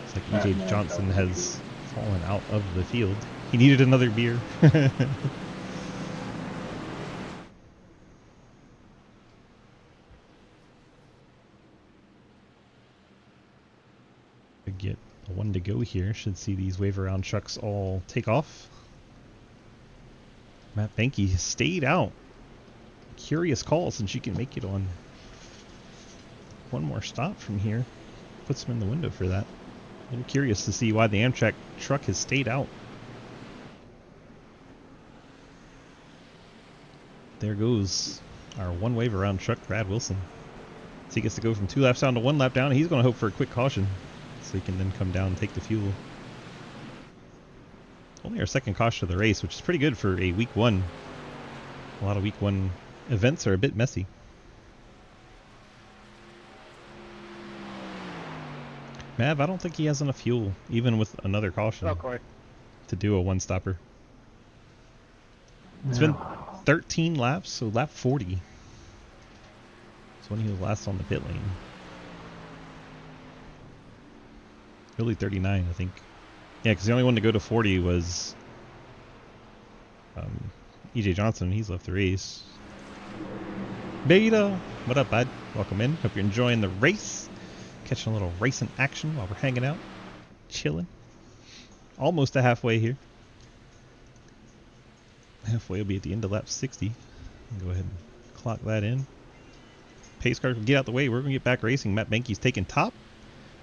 It's like EJ Johnson has fallen out of the field. He needed another beer. To get a 1 to go here. Should see these wave around trucks all take off. Matt Benke stayed out. Curious call since you can make it on 1 more stop from here. Puts him in the window for that. A little curious to see why the Amtrak truck has stayed out. There goes our 1 wave around truck, Brad Wilson. So he gets to go from 2 laps down to 1 lap down. He's going to hope for a quick caution so he can then come down and take the fuel. Only our 2nd caution of the race, which is pretty good for a week 1. A lot of week 1 events are a bit messy. Mav, I don't think he has enough fuel, even with another caution, to do a 1-stopper. It's been 13 laps, so lap 40 is when he was last on the pit lane. Really 39, I think. Yeah, because the only one to go to 40 was EJ Johnson. He's left the race. Beta, what up, bud? Welcome in. Hope you're enjoying the race. Catching a little racing action while we're hanging out, chilling. Almost to halfway here. Halfway will be at the end of lap 60. Go ahead and clock that in. Pace car can get out the way. We're going to get back racing. Matt Benke's taking top.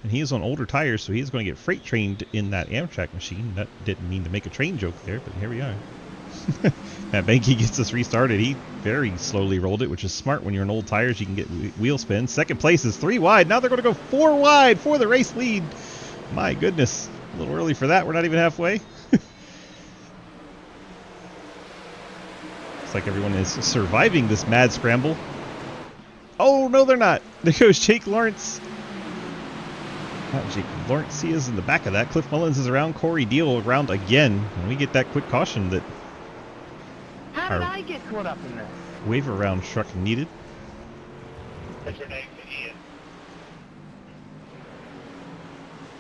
And he is on older tires, so he's going to get freight trained in that Amtrak machine. That didn't mean to make a train joke there, but here we are. Matt Benke gets us restarted. He very slowly rolled it, which is smart when you're on old tires. You can get wheel spin. 2nd place is 3 wide. Now they're going to go 4 wide for the race lead. My goodness. A little early for that. We're not even halfway. Looks like everyone is surviving this mad scramble. Oh, no, they're not. There goes Jake Lawrence. Jake Lawrence, he is in the back of that. Cliff Mullins is around. Corey Deal around again. And we get that quick caution that How did I get caught up in this? wave around truck needed. What's your name, Ian?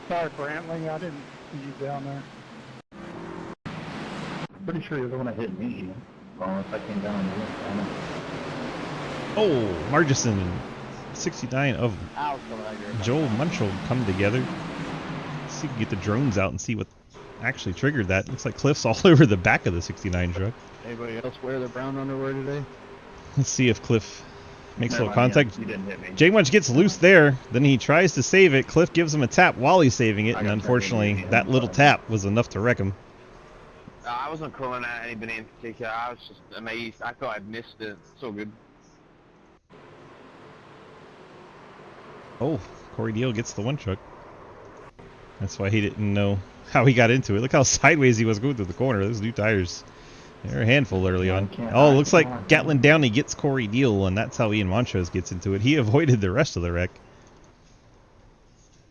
Sorry, Brantling, I didn't see you down there. Pretty sure you're the one that hit me. Unless I came down on the left. Oh, Margison, 69 of Joel Munchel come together. Let's see if we can get the drones out and see what actually triggered that. Looks like Cliff's all over the back of the 69 truck. Anybody else wear their brown underwear today? Let's see if Cliff makes a little contact. You didn't hit me. Jay Munch gets loose there. Then he tries to save it. Cliff gives him a tap while he's saving it. And unfortunately, that little tap was enough to wreck him. I wasn't calling out anybody in particular. I was just amazed. I thought I'd missed it. So good. Oh, Corey Deal gets the 1 truck. That's why he didn't know how he got into it. Look how sideways he was going through the corner. Those new tires, they're a handful early on. Oh, looks like Gatlin Downey gets Corey Deal, and that's how Ian Montrose gets into it. He avoided the rest of the wreck.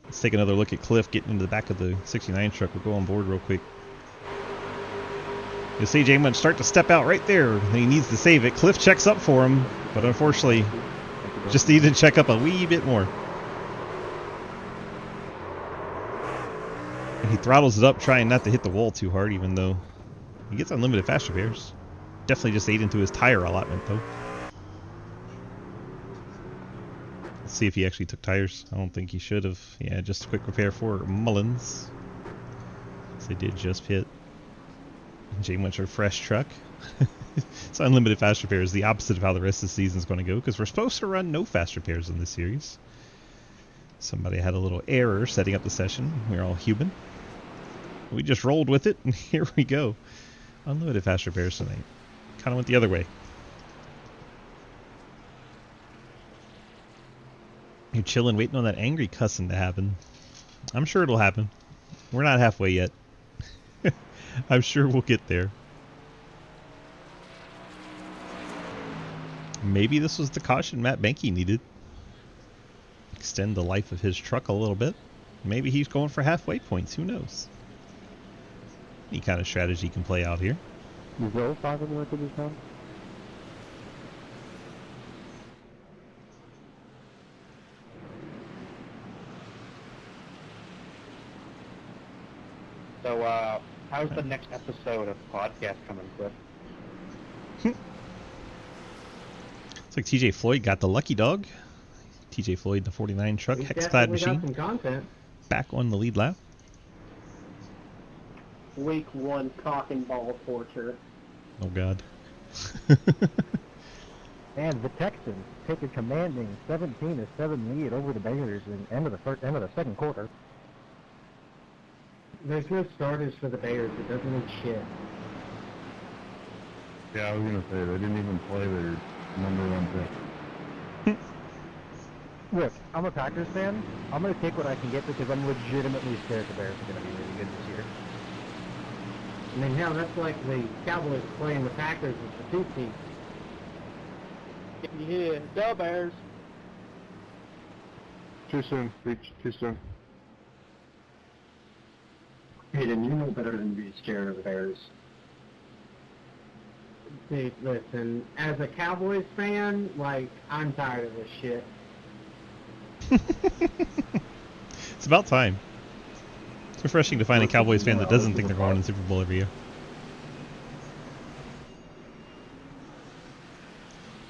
Let's take another look at Cliff getting into the back of the 69 truck. We'll go on board real quick. You see J-Munch start to step out right there, and he needs to save it. Cliff checks up for him, but unfortunately, just needed to check up a wee bit more. And he throttles it up, trying not to hit the wall too hard, even though he gets unlimited fast repairs. Definitely just ate into his tire allotment, though. Let's see if he actually took tires. I don't think he should have. Yeah, just a quick repair for Mullins. So they did just hit. J-Munch a fresh truck. It's unlimited fast repairs, the opposite of how the rest of the season is going to go, because we're supposed to run no fast repairs in this series. Somebody had a little error setting up the session. We're all human. We just rolled with it, and here we go. Unlimited fast repairs tonight. Kind of went the other way. You're chilling, waiting on that angry cussing to happen. I'm sure it'll happen. We're not halfway yet. I'm sure we'll get there. Maybe this was the caution Matt Benke needed. Extend the life of his truck a little bit. Maybe he's going for halfway points. Who knows? Any kind of strategy can play out here. Is Will talking to this time? So, how's the next episode of podcast coming, Cliff? Looks like TJ Floyd got the lucky dog. TJ Floyd, the 49 truck, Hexclad machine. Got some content. Back on the lead lap. Week 1 cock and ball torture. Oh, God. And the Texans take a commanding 17-7 lead over the Bears in end of the second quarter. There's no starters for the Bears. It doesn't mean shit. Yeah, I was gonna say they didn't even play their #1 pick. Look, I'm a Packers fan. I'm going to take what I can get because I'm legitimately scared the Bears are going to be really good this year. I mean, hell, that's like the Cowboys playing the Packers with the 2 seed. Yeah, the Bears. Too soon, Beach. Too soon. Hayden, you know better than to be scared of the Bears. Dude, listen, as a Cowboys fan, like, I'm tired of this shit. It's about time. It's refreshing to find a Cowboys fan that doesn't think they're going to the Super Bowl every year.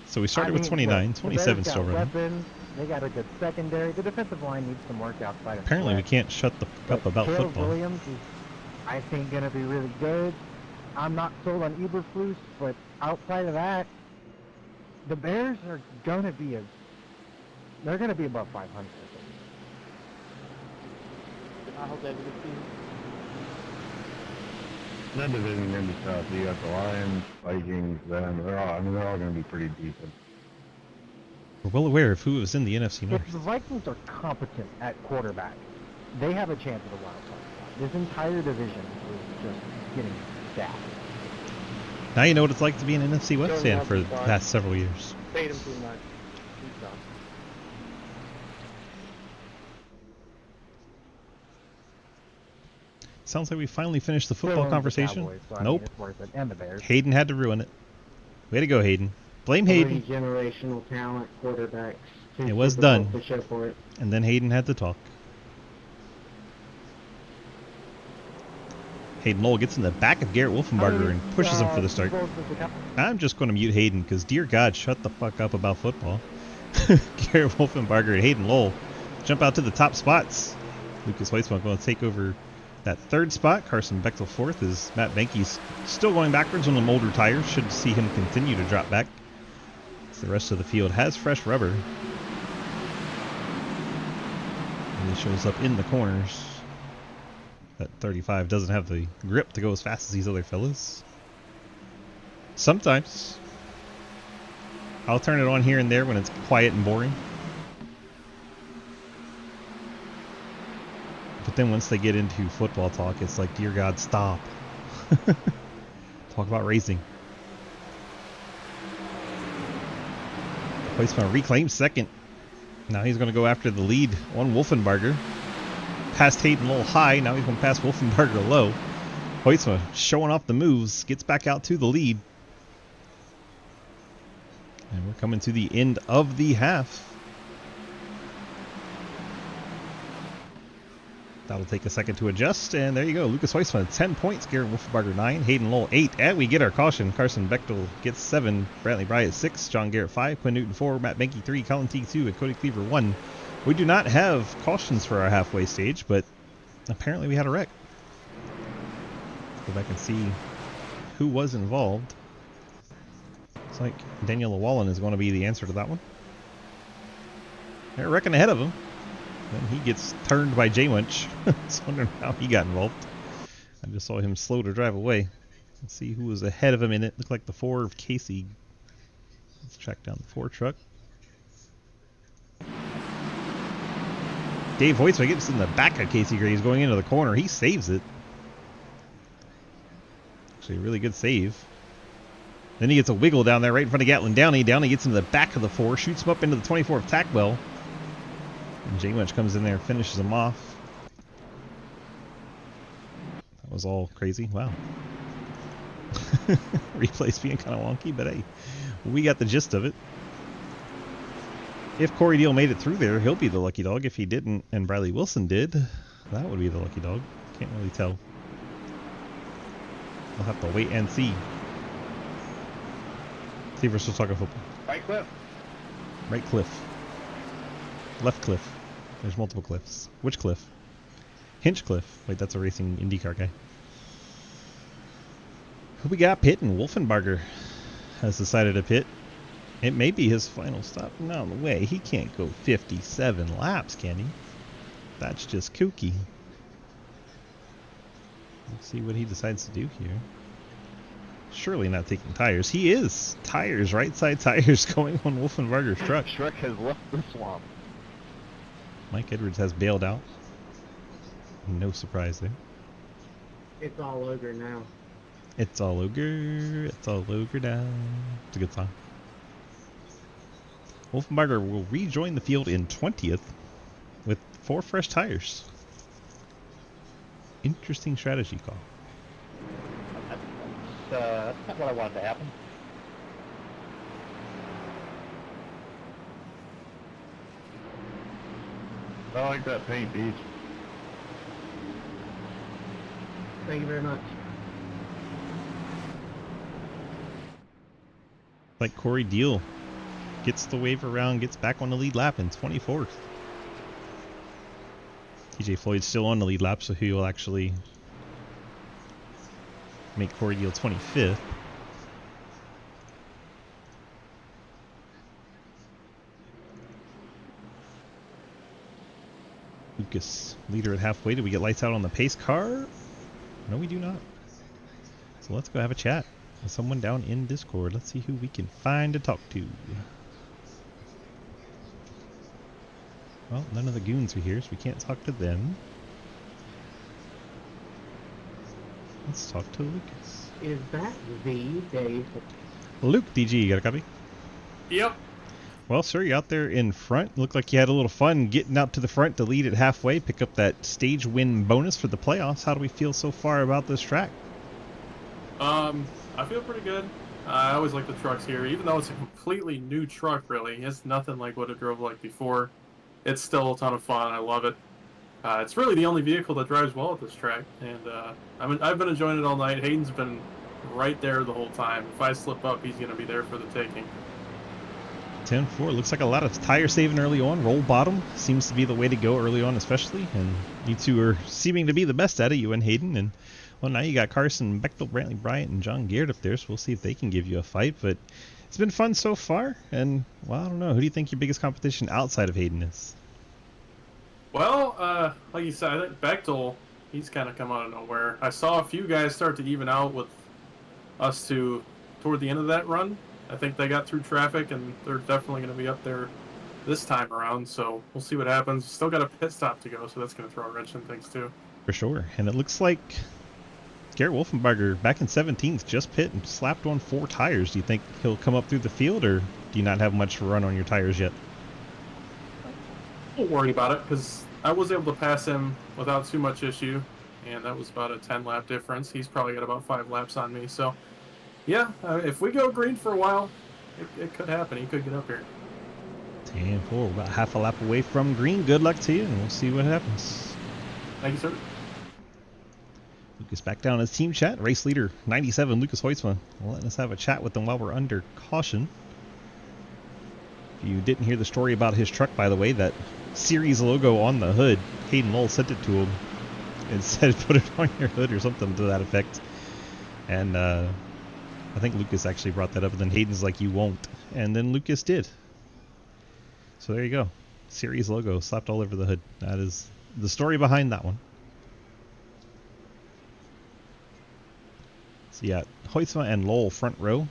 So we started with 29, 27 still running. Weapons, they got a good secondary. The defensive line needs some work outside of Apparently we Fleck. can't shut the up about Caleb football. Williams is, I think, going to be really good. I'm not sold on Eberflus, but outside of that, the Bears are going to be they're going to be above 500. I hope that's a good team. That division in the South, you got the Lions, Vikings, them. They're all going to be pretty decent. We're well aware of who was in the NFC North. If the Vikings are competent at quarterback, they have a chance at a wild card spot. This entire division is just getting stacked. Now you know what it's like to be an NFC West fan for the past several years. Paid him too much. He's done. Sounds like we finally finished the football conversation. Cowboys, so, Nope. it's worth it. And the Bears. Hayden had to ruin it. Way to go, Hayden. Blame Hayden. 3 generational talent quarterbacks. It was done. To show for it. And then Hayden had to talk. Hayden Lowell gets in the back of Garrett Wolfenbarger and pushes him for the start. I'm just going to mute Hayden because, dear God, shut the fuck up about football. Garrett Wolfenbarger and Hayden Lowell jump out to the top spots. Lucas Weitzman going to take over that third spot. Carson Bechtel fourth, as Matt Benke's still going backwards on the Molder tires. Should see him continue to drop back. The rest of the field has fresh rubber. And he shows up in the corners. That 35 doesn't have the grip to go as fast as these other fellas. Sometimes. I'll turn it on here and there when it's quiet and boring. But then once they get into football talk, it's like, dear God, stop. Talk about racing. Placement reclaimed second. Now he's going to go after the lead on Wolfenbarger. Past Hayden Lowell high. Now he's going to pass Wolfenbarger low. Hoytsma showing off the moves, gets back out to the lead. And we're coming to the end of the half. That'll take a second to adjust, and there you go. Lucas Hoytsma, 10 points. Garrett Wolfenbarger, 9. Hayden Lowell, 8. And we get our caution. Carson Bechtel gets 7. Brantley Bryant, 6. John Garrett, 5. Quinn Newton, 4. Matt Benke, 3. Colin Teague, 2. And Cody Cleaver, 1. We do not have cautions for our halfway stage, but apparently we had a wreck. Go back and see who was involved. Looks like Daniel Llewellyn is going to be the answer to that one. They're wrecking ahead of him. Then he gets turned by J Winch. I was wondering how he got involved. I just saw him slow to drive away. Let's see who was ahead of him in it. Looked like the 4 of Casey. Let's track down the 4 truck. Dave Hoytsma gets in the back of Casey Graves going into the corner. He saves it. Actually, a really good save. Then he gets a wiggle down there right in front of Gatlin Downey. Downey gets into the back of the 4, shoots him up into the 24 of Tackwell. And J Winch comes in there and finishes him off. That was all crazy. Wow. Replay's being kind of wonky, but hey, we got the gist of it. If Corey Deal made it through there, he'll be the lucky dog. If he didn't, and Briley Wilson did, that would be the lucky dog. Can't really tell. We'll have to wait and see. See if we're still talking football. Right cliff. Right cliff. Left cliff. There's multiple cliffs. Which cliff? Hinchcliffe. Wait, that's a racing IndyCar guy. Who we got pitting? Wolfenbarger has decided to pit. It may be his final stop. No way. He can't go 57 laps, can he? That's just kooky. Let's see what he decides to do here. Surely not taking tires. He is. Tires, right side tires going on Wolfenbarger's truck. Shrek has left the swamp. Mike Edwards has bailed out. No surprise there. It's all ogre now. It's all ogre. It's all ogre now. It's a good song. Wolfenbarger will rejoin the field in 20th with 4 fresh tires. Interesting strategy call. That's not what I wanted to happen. I like that paint, Beach. Thank you very much. Like Corey Deal gets the wave around, gets back on the lead lap in 24th. TJ Floyd's still on the lead lap, so he will actually make Corey Deal 25th. Lucas, leader at halfway. Did we get lights out on the pace car? No, we do not. So let's go have a chat with someone down in Discord. Let's see who we can find to talk to. Well, none of the goons are here, so we can't talk to them. Let's talk to Lucas. Is that the Dave? Luke, DG, you got a copy? Yep. Well, sir, you're out there in front. Looked like you had a little fun getting out to the front to lead at halfway, pick up that stage win bonus for the playoffs. How do we feel so far about this track? I feel pretty good. I always like the trucks here, even though it's a completely new truck, really. It's nothing like what it drove like before. It's still a ton of fun. I love it. It's really the only vehicle that drives well at this track, and I've been enjoying it all night. Hayden's been right there the whole time. If I slip up, he's going to be there for the taking. 10-4. Looks like a lot of tire saving early on. Roll bottom seems to be the way to go early on, especially. And you two are seeming to be the best at it, you and Hayden. And well, now you got Carson, Bechtel, Brantley Bryant, and John Garrett up there, so we'll see if they can give you a fight. But it's been fun so far. And well, I don't know. Who do you think your biggest competition outside of Hayden is? Well, like you said, I think Bechtel, he's kind of come out of nowhere. I saw a few guys start to even out with us toward the end of that run. I think they got through traffic, and they're definitely going to be up there this time around, so we'll see what happens. Still got a pit stop to go, so that's going to throw a wrench in things, too. For sure. And it looks like Garrett Wolfenbarger, back in 17th, just pit and slapped on 4 tires. Do you think he'll come up through the field, or do you not have much to run on your tires yet? Don't worry about it, because I was able to pass him without too much issue, and that was about a 10-lap difference. He's probably got about 5 laps on me. So, yeah, if we go green for a while, it could happen. He could get up here. 10-4, about half a lap away from green. Good luck to you, and we'll see what happens. Thank you, sir. Lucas back down his team chat. Race leader 97, Lucas Hoytsma, letting us have a chat with him while we're under caution. If you didn't hear the story about his truck, by the way, that series logo on the hood, Hayden Lowell sent it to him and said put it on your hood or something to that effect. And I think Lucas actually brought that up, and then Hayden's like, you won't. And then Lucas did. So there you go. Series logo slapped all over the hood. That is the story behind that one. So you got Hoytsma and Lowell front row.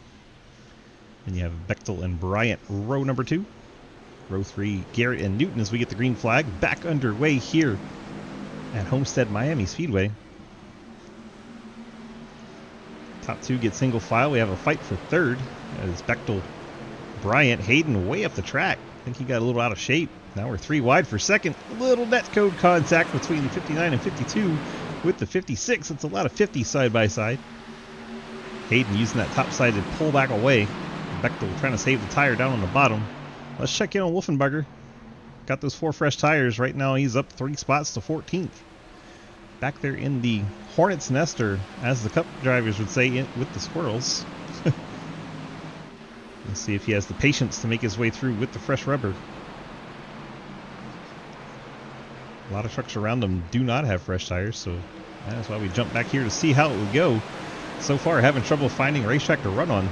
Then you have Bechtel and Bryant row number 2. Row 3, Garrett and Newton as we get the green flag. Back underway here at Homestead Miami Speedway. Top 2 get single file. We have a fight for third as Bechtel, Bryant, Hayden way up the track. I think he got a little out of shape. Now we're 3 wide for second. Little net code contact between 59 and 52 with the 56. It's a lot of 50 side by side. Hayden using that top-sided pull back away. Bechtel trying to save the tire down on the bottom. Let's check in on Wolfenbarger. Got those 4 fresh tires. Right now he's up 3 spots to 14th. Back there in the Hornet's nest, or as the Cup drivers would say, with the squirrels. Let's see if he has the patience to make his way through with the fresh rubber. A lot of trucks around him do not have fresh tires, so that's why we jumped back here to see how it would go. So far, having trouble finding a racetrack to run on.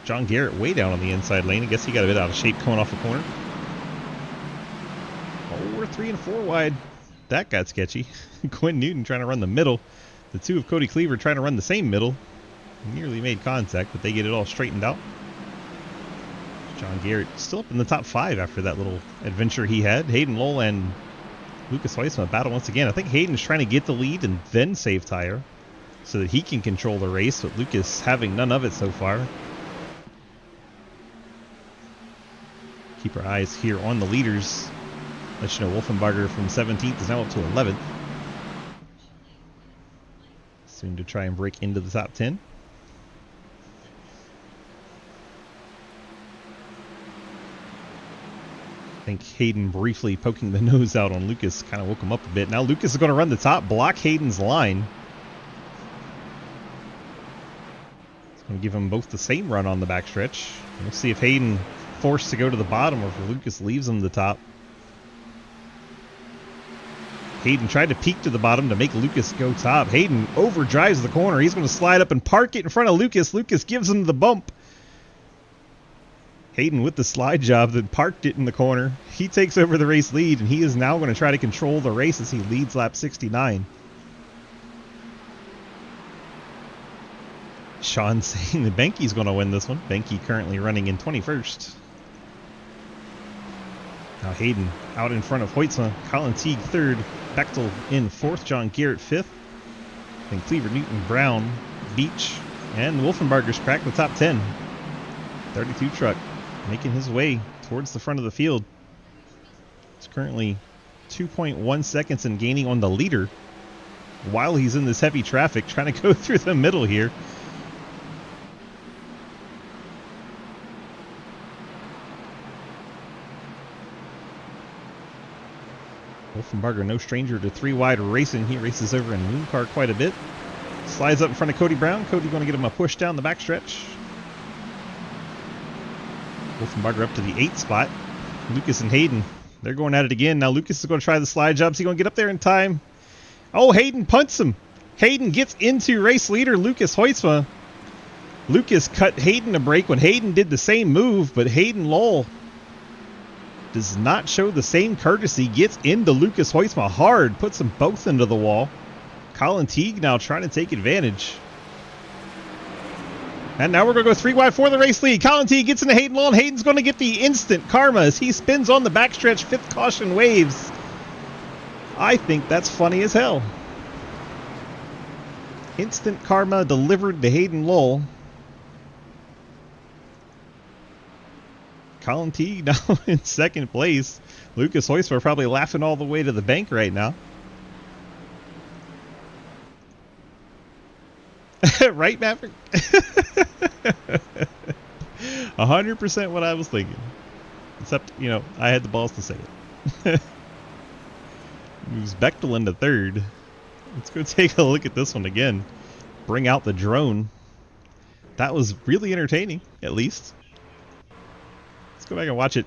John Garrett way down on the inside lane. I guess he got a bit out of shape coming off the corner. Oh, we're 3 and 4 wide. That got sketchy. Quinn Newton trying to run the middle. The 2 of Cody Cleaver trying to run the same middle. Nearly made contact, but they get it all straightened out. John Garrett still up in the top 5 after that little adventure he had. Hayden Lowell and Lucas Hoytsma battle once again. I think Hayden's trying to get the lead and then save tire so that he can control the race, but Lucas having none of it so far. Keep our eyes here on the leaders. Let you know Wolfenbarger from 17th is now up to 11th. Soon to try and break into the top 10. I think Hayden briefly poking the nose out on Lucas kind of woke him up a bit. Now Lucas is going to run the top, block Hayden's line. It's going to give them both the same run on the backstretch. We'll see if Hayden forced to go to the bottom or if Lucas leaves him the top. Hayden tried to peek to the bottom to make Lucas go top. Hayden overdrives the corner. He's going to slide up and park it in front of Lucas. Lucas gives him the bump. Hayden with the slide job that parked it in the corner. He takes over the race lead, and he is now going to try to control the race as he leads lap 69. Sean saying that Benke's going to win this one. Benke currently running in 21st. Now Hayden out in front of Hoytsma. Colin Teague 3rd. Bechtel in 4th. John Garrett 5th. Then Cleaver, Newton, Brown, Beach, and Wolfenbarger's cracked the top 10. 32 truck making his way towards the front of the field. It's currently 2.1 seconds and gaining on the leader while he's in this heavy traffic trying to go through the middle here. Wolfenbarger, no stranger to 3 wide racing. He races over in Moon Car quite a bit. Slides up in front of Cody Brown. Cody going to get him a push down the backstretch. Wolfenbarger up to the 8th spot. Lucas and Hayden, they're going at it again. Now Lucas is going to try the slide job. Is he going to get up there in time? Oh, Hayden punts him. Hayden gets into race leader Lucas Hoytsma. Lucas cut Hayden a break when Hayden did the same move, but Hayden Lowell does not show the same courtesy. Gets into Lucas Hoytsma hard. Puts them both into the wall. Colin Teague now trying to take advantage. And now we're going to go 3 wide for the race lead. Colin Teague gets into Hayden Lowell, and Hayden's going to get the instant karma as he spins on the backstretch. 5th caution waves. I think that's funny as hell. Instant karma delivered to Hayden Lowell. Colin Teague now in 2nd place. Lucas Hoytsma probably laughing all the way to the bank right now. Right, Maverick? 100% what I was thinking. Except, you know, I had the balls to say it. Moves Bechtel into third. Let's go take a look at this one again. Bring out the drone. That was really entertaining, at least. Let's go back and watch it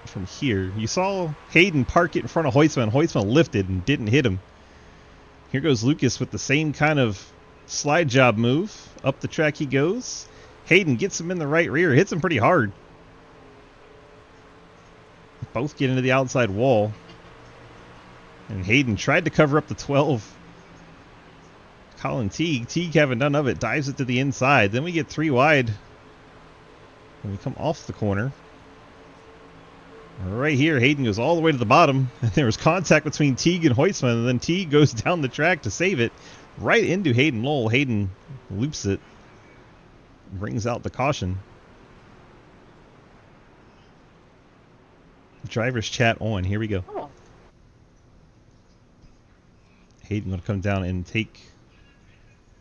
from here. You saw Hayden park it in front of Hoisman. Hoisman lifted and didn't hit him. Here goes Lucas with the same kind of slide job move. Up the track he goes. Hayden gets him in the right rear. Hits him pretty hard. Both get into the outside wall. And Hayden tried to cover up the 12. Colin Teague. Teague having none of it. Dives it to the inside. Then we get 3 wide. And we come off the corner. Right here, Hayden goes all the way to the bottom. And there was contact between Teague and Hoisman. And then Teague goes down the track to save it. Right into Hayden Lowell. Hayden loops it. Brings out the caution. Driver's chat on. Here we go. Oh. Hayden going to come down and take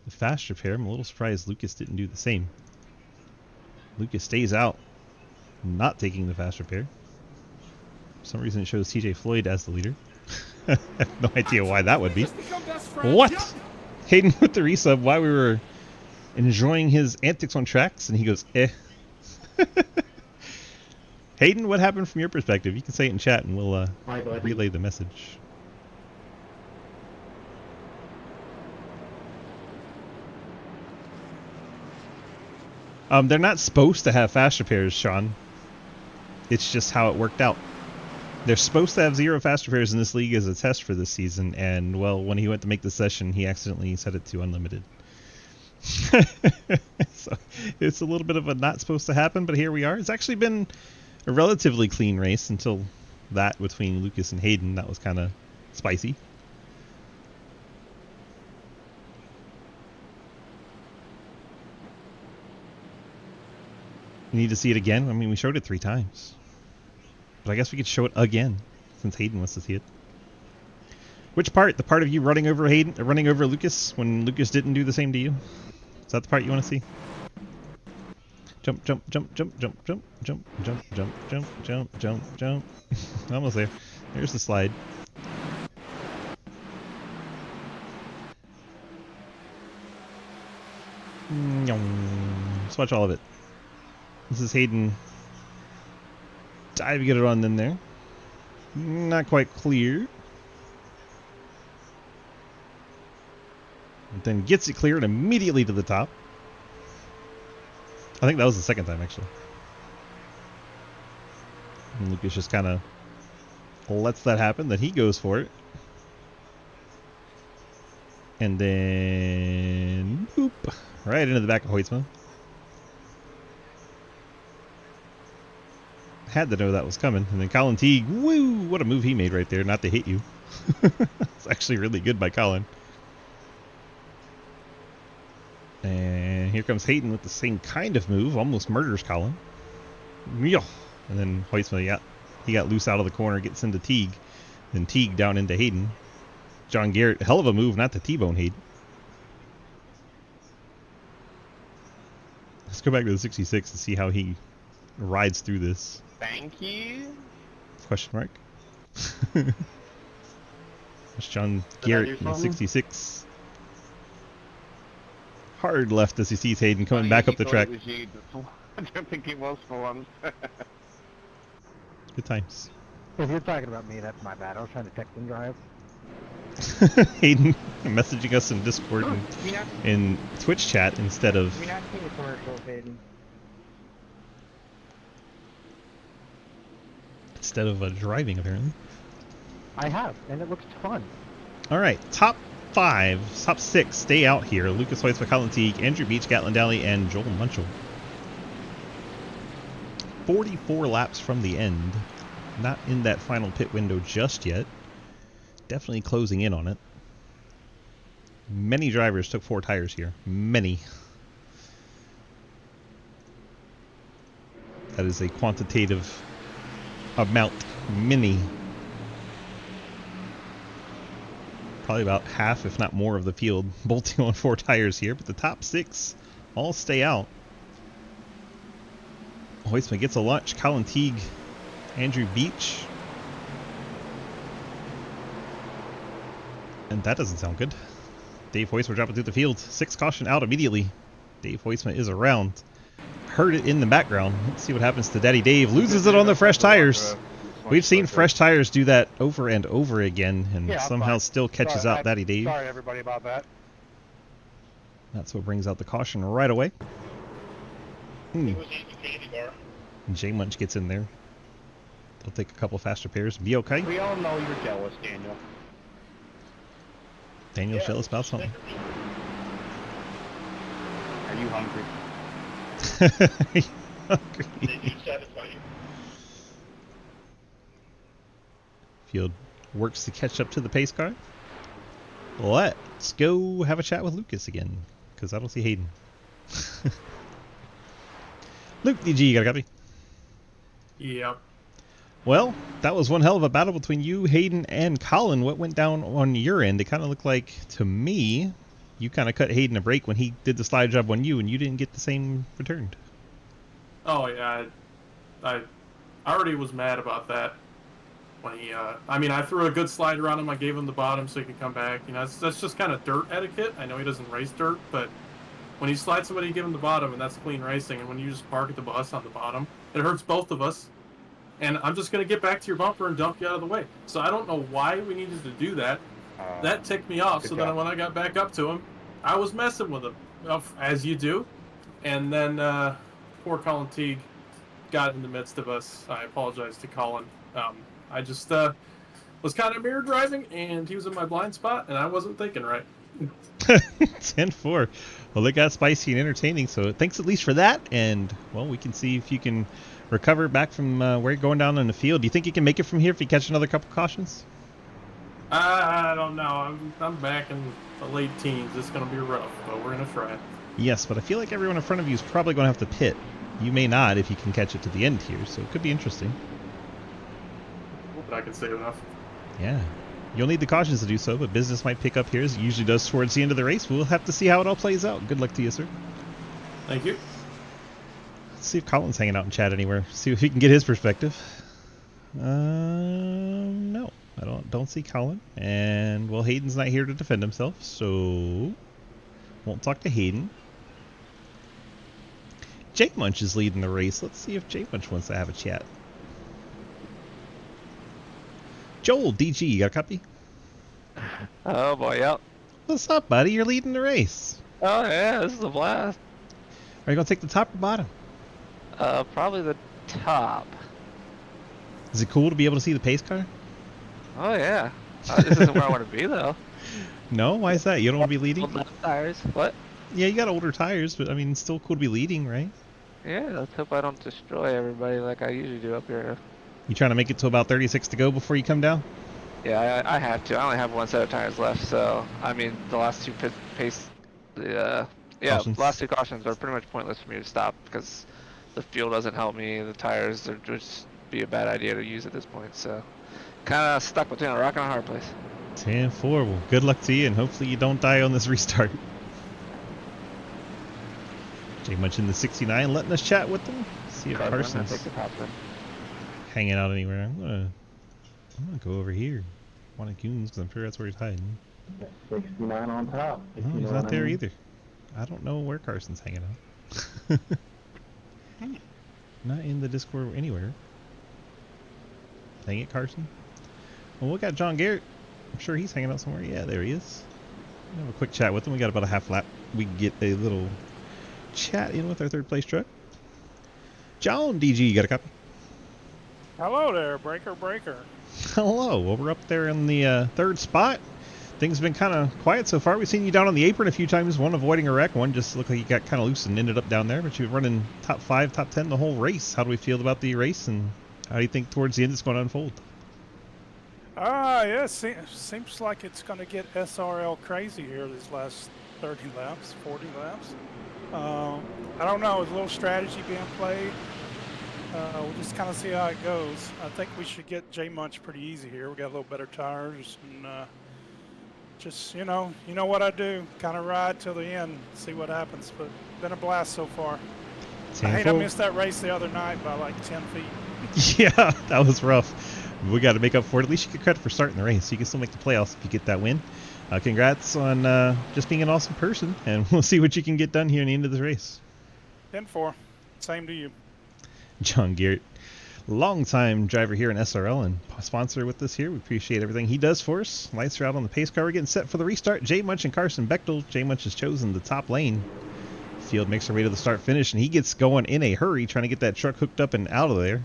the fast repair. I'm a little surprised Lucas didn't do the same. Lucas stays out, not taking the fast repair. For some reason it shows TJ Floyd as the leader. I have no idea why that would be. What? Hayden with the resub while we were enjoying his antics on tracks, and he goes, eh. Hayden, what happened from your perspective? You can say it in chat and we'll relay the message. They're not supposed to have fast repairs, Sean. It's just how it worked out. They're supposed to have 0 fast repairs in this league as a test for this season, and, well, when he went to make the session, he accidentally set it to unlimited. So, it's a little bit of a not supposed to happen, but here we are. It's actually been a relatively clean race until that between Lucas and Hayden. That was kind of spicy. You need to see it again? I mean, we showed it 3 times. But I guess we could show it again, since Hayden wants to see it. Which part? The part of you running over Hayden, running over Lucas when Lucas didn't do the same to you? Is that the part you want to see? Jump, jump, jump, jump, jump, jump, jump, jump, jump, jump, jump, jump, jump. Almost there. There's the slide. Let's watch all of it. This is Hayden diving it on in there. Not quite clear. And then gets it cleared immediately to the top. I think that was the second time, actually. And Lucas just kind of lets that happen. Then he goes for it. And then boop, right into the back of Hoytsman. Had to know that was coming. And then Colin Teague, woo, what a move he made right there, not to hit you. It's actually really good by Colin. And here comes Hayden with the same kind of move, almost murders Colin. And then Hoytsman, he got loose out of the corner, gets into Teague. Then Teague down into Hayden. John Garrett, hell of a move not to T-bone Hayden. Let's go back to the 66 and see how he rides through this. Thank you. Question mark. That's John Garrett in the 66. Hard left as he sees Hayden coming back up the track. I don't think it was for once. Good times. If you're talking about me, that's my bad. I was trying to text and drive. Hayden messaging us in Discord and in Twitch chat instead of... Have you not seen the commercial, Hayden? Instead of driving, apparently. I have, and it looks fun. Alright, top 5, top 6 stay out here. Lucas Hoyts, Colin Teague, Andrew Beach, Gatlin Dowley, and Joel Munchell. 44 laps from the end. Not in that final pit window just yet. Definitely closing in on it. Many drivers took 4 tires here. Many. That is a quantitative amount. Many. Probably about half, if not more, of the field bolting on 4 tires here, but the top 6 all stay out. Hoistman gets a lunch. Colin Teague, Andrew Beach. And that doesn't sound good. Dave Hoistman dropping through the field. 6 caution out immediately. Dave Hoistman is around. Heard it in the background. Let's see what happens to Daddy Dave. Loses it on the fresh tires. We've seen fresh tires do that over and over again, and Yeah, I'm somehow fine. still catches Sorry, out Daddy Dave. Sorry, everybody, about that. That's what brings out the caution right away. He was eating the candy bar. J Munch gets in there. They'll take a couple fast repairs. Be okay. We all know you're jealous, Daniel. Daniel jealous about something. Are you hungry? Hungry. Did you satisfy you? Field works to catch up to the pace car. Let's go have a chat with Lucas again, because I don't see Hayden. Luke DG, you got a copy? Yep. Well, that was one hell of a battle between you, Hayden, and Colin. What went down on your end? It kind of looked like, to me, you kind of cut Hayden a break when he did the slide job on you, and you didn't get the same returned. Oh yeah, I already was mad about that. When he, I mean, I threw a good slide around him. I gave him the bottom so he could come back. You know, that's just kind of dirt etiquette. I know he doesn't race dirt, but when you slide somebody, you give him the bottom, and that's clean racing. And when you just park at the bus on the bottom, it hurts both of us. And I'm just gonna get back to your bumper and dump you out of the way. So I don't know why we needed to do that. That ticked me off. So then when I got back up to him, I was messing with him, as you do. And then poor Colin Teague got in the midst of us. I apologize to Colin. I just was kind of mirror driving, and he was in my blind spot, and I wasn't thinking right. 10-4. Well, it got spicy and entertaining, so thanks at least for that. And, well, we can see if you can recover back from where you're going down in the field. Do you think you can make it from here if you catch another couple cautions? I don't know. I'm back in the late teens. It's going to be rough, but we're going to try. Yes, but I feel like everyone in front of you is probably going to have to pit. You may not if you can catch it to the end here, so it could be interesting. But I can save enough. Yeah. You'll need the cautions to do so, but business might pick up here as it usually does towards the end of the race. We'll have to see how it all plays out. Good luck to you, sir. Thank you. Let's see if Colin's hanging out in chat anywhere. See if he can get his perspective. No. I don't see Colin. And, well, Hayden's not here to defend himself, so won't talk to Hayden. J Munch is leading the race. Let's see if J Munch wants to have a chat. Joel, DG, you got a copy? Oh boy, yep. What's up, buddy? You're leading the race. Oh yeah, this is a blast. Are you going to take the top or bottom? Probably the top. Is it cool to be able to see the pace car? Oh yeah. This isn't where I want to be though. No? Why is that? You don't want to be leading? Old lap tires. What? Yeah, you got older tires, but I mean, it's still cool to be leading, right? Yeah, let's hope I don't destroy everybody like I usually do up here. You trying to make it to about 36 to go before you come down? Yeah, I have to. I only have one set of tires left, so I mean, the last two Cautions. last two cautions are pretty much pointless for me to stop because the fuel doesn't help me. The tires are just be a bad idea to use at this point. So, kind of stuck between a rock and a hard place. 10-4. Well, good luck to you, and hopefully you don't die on this restart. Jay Munch in the 69, letting us chat with them. See if Carson's hanging out anywhere. I'm gonna go over here. One of Goons, because I'm sure that's where he's hiding. 69 on top. No, he's not there either. I don't know where Carson's hanging out. Not in the Discord anywhere. Dang it, Carson. Well, we got John Garrett. I'm sure he's hanging out somewhere. Yeah, there he is. We'll have a quick chat with him. We got about a half lap. We can get a little chat in with our third place truck. John DG, you got a copy? Hello there, Breaker. Hello. Well, we're up there in the third spot. Things have been kind of quiet so far. We've seen you down on the apron a few times, one avoiding a wreck, one just looked like you got kind of loose and ended up down there, but you've been running top 5, top 10 the whole race. How do we feel about the race, and how do you think towards the end it's going to unfold? Yeah, seems like it's going to get SRL crazy here these last 30 laps, 40 laps. I don't know, there's a little strategy being played. We'll just kind of see how it goes. I think we should get J Munch pretty easy here. We got a little better tires and just, you know what I do. Kind of ride till the end, see what happens. But been a blast so far. I hate I missed that race the other night by like 10 feet. Yeah, that was rough. We got to make up for it. At least you get credit for starting the race. You can still make the playoffs if you get that win. Congrats on just being an awesome person, and we'll see what you can get done here in the end of the race. 10-4. Same to you. John Garrett, longtime driver here in SRL and sponsor with us here. We appreciate everything he does for us. Lights are out on the pace car. We're getting set for the restart. J Munch and Carson Bechtel. J Munch has chosen the top lane. Field makes her way to the start finish, and he gets going in a hurry trying to get that truck hooked up and out of there.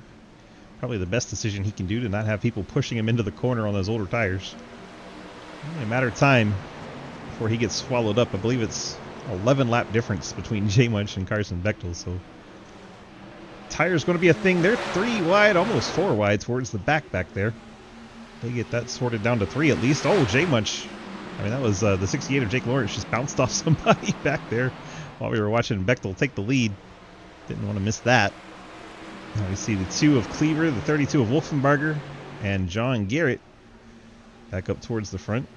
Probably the best decision he can do to not have people pushing him into the corner on those older tires. Only a matter of time before he gets swallowed up. I believe it's 11 lap difference between J Munch and Carson Bechtel, so tires going to be a thing. They're 3 wide, almost 4 wide towards the back there. They get that sorted down to 3 at least. Oh, J Munch. I mean, that was the 68 of Jake Lawrence just bounced off somebody back there while we were watching Bechtel take the lead. Didn't want to miss that. Now we see the 2 of Cleaver, the 32 of Wolfenbarger, and John Garrett back up towards the front.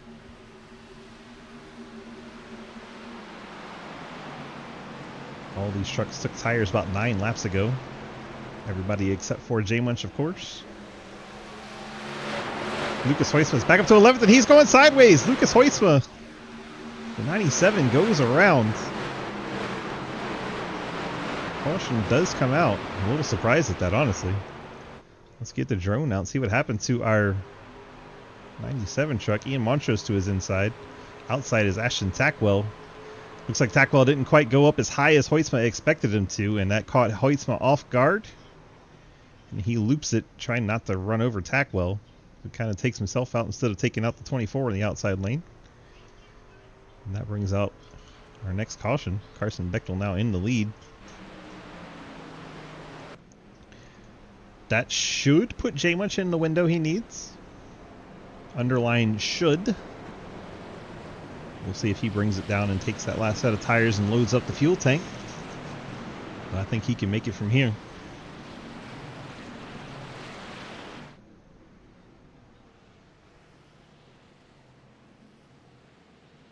All these trucks took tires about 9 laps ago. Everybody except for J Munch, of course. Lucas Hoisma's back up to 11th, and he's going sideways. Lucas Hoisma, the 97, goes around. Caution does come out. I'm a little surprised at that, honestly. Let's get the drone out and see what happened to our 97 truck. Ian Montrose to his inside. Outside is Ashton Tackwell. Looks like Tackwell didn't quite go up as high as Hoytsma expected him to, and that caught Hoytsma off guard. And he loops it, trying not to run over Tackwell, who kind of takes himself out instead of taking out the 24 in the outside lane. And that brings out our next caution. Carson Bechtel now in the lead. That should put J Munch in the window he needs. Underline should. We'll see if he brings it down and takes that last set of tires and loads up the fuel tank. But I think he can make it from here.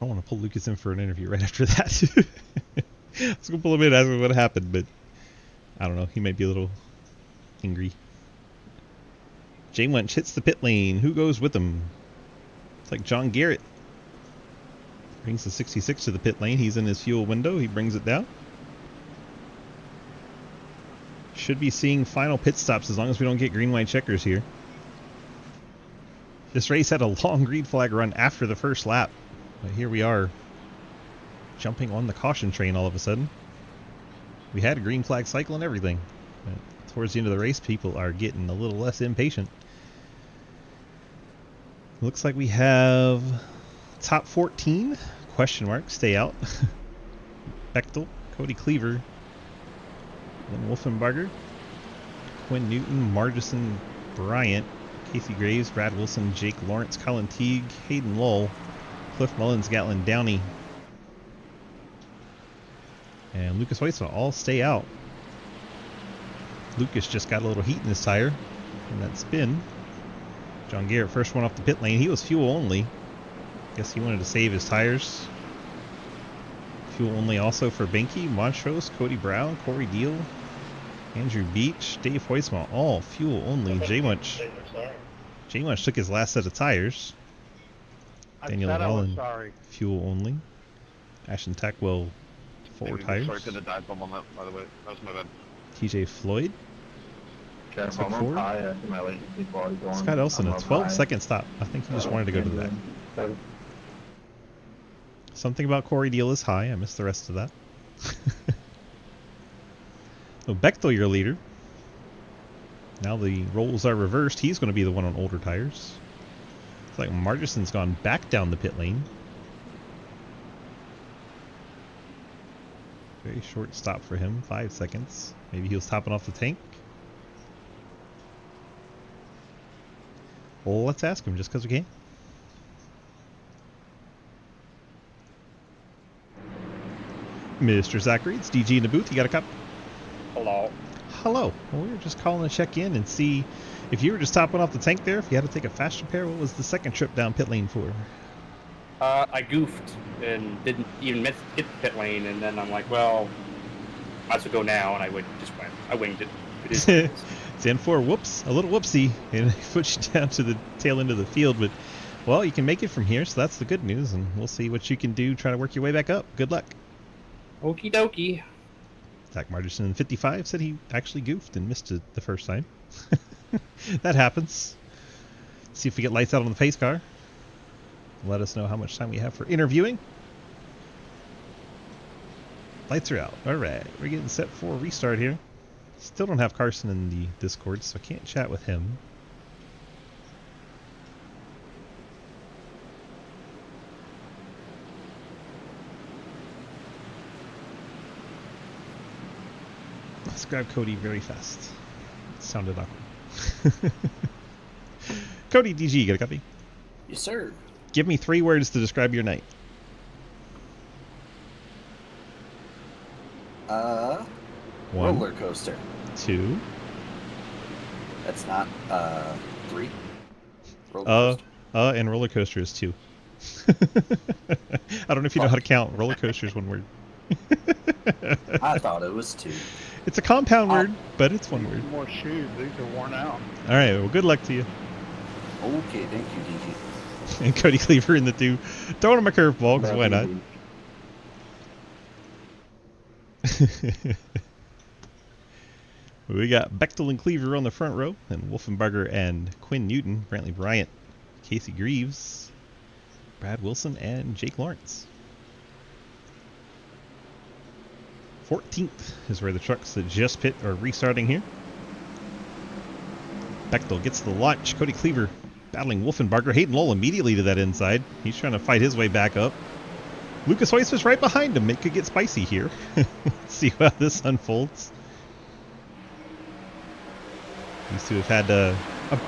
I want to pull Lucas in for an interview right after that. I was going to pull him in, ask him what happened, but I don't know. He might be a little angry. J Munch hits the pit lane. Who goes with him? It's like John Garrett. Brings the 66 to the pit lane. He's in his fuel window. He brings it down. Should be seeing final pit stops as long as we don't get green-white checkers here. This race had a long green flag run after the first lap. But here we are, jumping on the caution train all of a sudden. We had a green flag cycle and everything. But towards the end of the race, people are getting a little less impatient. Looks like we have top 14, question mark, stay out. Bechtel, Cody Cleaver, then Wolfenbarger, Quinn Newton, Margison Bryant, Casey Graves, Brad Wilson, Jake Lawrence, Colin Teague, Hayden Lull, Cliff Mullins, Gatlin Downey, and Lucas Hoytsma all stay out. Lucas just got a little heat in his tire in that spin. John Garrett, first one off the pit lane. He was fuel only. Guess he wanted to save his tires. Fuel only also for Benke, Montrose, Cody Brown, Corey Deal, Andrew Beach, Dave Hoytsma, all fuel only. J Munch took his last set of tires. Daniel Allen, fuel only. Ashton Tackwell, 4 tires. Sorry to the dive bomb on that, by the way. That was my bad. TJ Floyd. Careful, I'm on high. I see my latency quality going. Scott Elson, a 12-second stop. I think he just wanted to go to the back. Something about Corey Deal is high. I missed the rest of that. So Bechtel, your leader. Now the roles are reversed. He's going to be the one on older tires. It's like Margison's gone back down the pit lane. Very short stop for him, 5 seconds. Maybe he was topping off the tank. Well, let's ask him just because we can. Mr. Zachary, it's DG in the booth. You got a cup? Hello. Hello. Well, we were just calling to check in and see if you were just topping off the tank there. If you had to take a fast repair, what was the second trip down pit lane for? I goofed and didn't even hit the pit lane, and then I'm like, well, might as well go now, and I just went. I winged it. It is what it is. Zen4, whoops, a little whoopsie, and it puts you down to the tail end of the field, but, well, you can make it from here, so that's the good news, and we'll see what you can do, try to work your way back up. Good luck. Okie dokie. Zach Margerson in 55 said he actually goofed and missed it the first time. That happens. See if we get lights out on the pace car. Let us know how much time we have for interviewing. Lights are out. Alright, we're getting set for a restart here. Still don't have Carson in the Discord, so I can't chat with him. Let's grab Cody very fast. It sounded awkward. Cody DG, got a copy? Yes, sir. Give me 3 words to describe your night. One. Roller coaster. 2. That's not 3. Roller coaster. And roller coaster is 2. I don't know if you know how to count. Roller coaster is 1 word. I thought it was 2. It's a compound word, but it's 1 word. More shoes. These are worn out. All right. Well, good luck to you. Okay, thank you, DG. And Cody Cleaver in the 2. Throwing him a curveball, because why not? We got Bechtel and Cleaver on the front row, and Wolfenbarger and Quinn Newton, Brantley Bryant, Casey Greaves, Brad Wilson, and Jake Lawrence. 14th is where the trucks that just pit are restarting here. Bechtel gets the launch. Cody Cleaver battling Wolfenbarger. Hayden Lowell immediately to that inside. He's trying to fight his way back up. Lucas Hoyce was right behind him. It could get spicy here. Let's see how this unfolds. These two have had a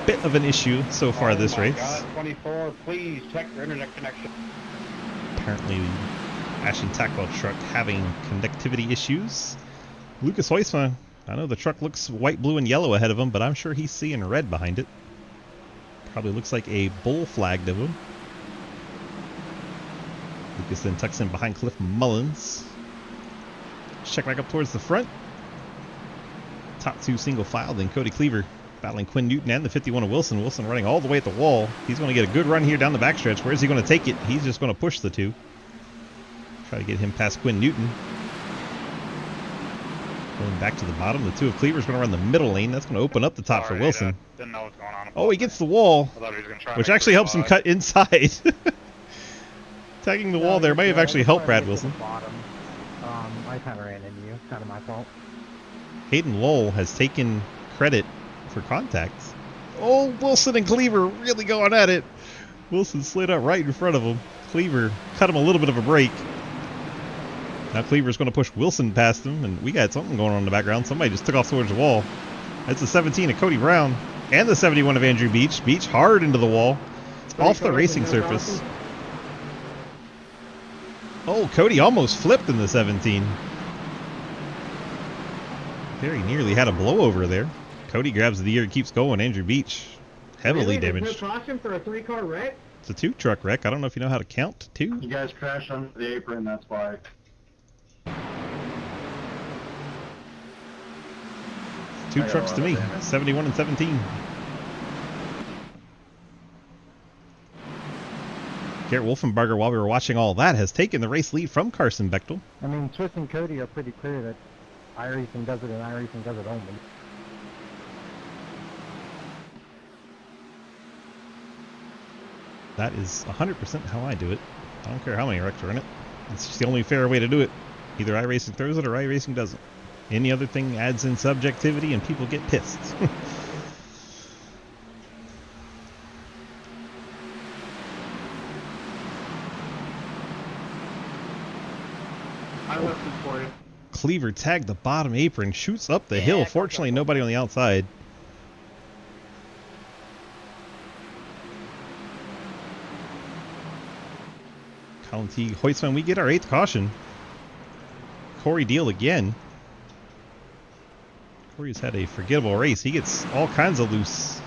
bit of an issue so far this race. God, 24, please check your internet connection. Apparently, the Ashton Tackwell truck having connectivity issues. Lucas Hoysma, I know the truck looks white, blue, and yellow ahead of him, but I'm sure he's seeing red behind it. Probably looks like a bull flagged of him. Lucas then tucks in behind Cliff Mullins. Check back up towards the front. Top 2 single file, then Cody Cleaver battling Quinn Newton and the 51 of Wilson. Wilson running all the way at the wall. He's going to get a good run here down the backstretch. Where is he going to take it? He's just going to push the 2. Try to get him past Quinn Newton. Going back to the bottom. The 2 of Cleaver's going to run the middle lane. That's going to open up the top for Wilson. Didn't know what's going on. Oh, he gets the wall, I thought he was gonna try which and actually make helps him cut inside. Tagging the wall there may have actually helped Brad Wilson. I kind of ran into you. It's kind of my fault. Hayden Lowell has taken credit for contacts. Oh, Wilson and Cleaver really going at it. Wilson slid up right in front of him. Cleaver cut him a little bit of a break. Now Cleaver's going to push Wilson past him, and we got something going on in the background. Somebody just took off towards the wall. That's the 17 of Cody Brown and the 71 of Andrew Beach. Beach hard into the wall. Off the racing surface. Oh, Cody almost flipped in the 17. Very nearly had a blowover there. Cody grabs the gear and keeps going. Andrew Beach heavily damaged. Caution for a 3-car wreck? It's a 2-truck wreck. I don't know if you know how to count 2. You guys crashed under the apron, that's why. 2 trucks to me. 71 and 17. Garrett Wolfenbarger, while we were watching all that, has taken the race lead from Carson Bechtel. I mean, Swiss and Cody are pretty clear that iRacing does it and iRacing does it only. That is 100% how I do it. I don't care how many wrecks are in it. It's just the only fair way to do it. Either iRacing throws it or iRacing doesn't. Any other thing adds in subjectivity and people get pissed. I left it for you. Cleaver tagged the bottom apron, shoots up the hill. Fortunately, nobody on the outside. Colin T. Hoytsman, we get our 8th caution. Corey Deal again. Corey's had a forgettable race. He gets all kinds of loose.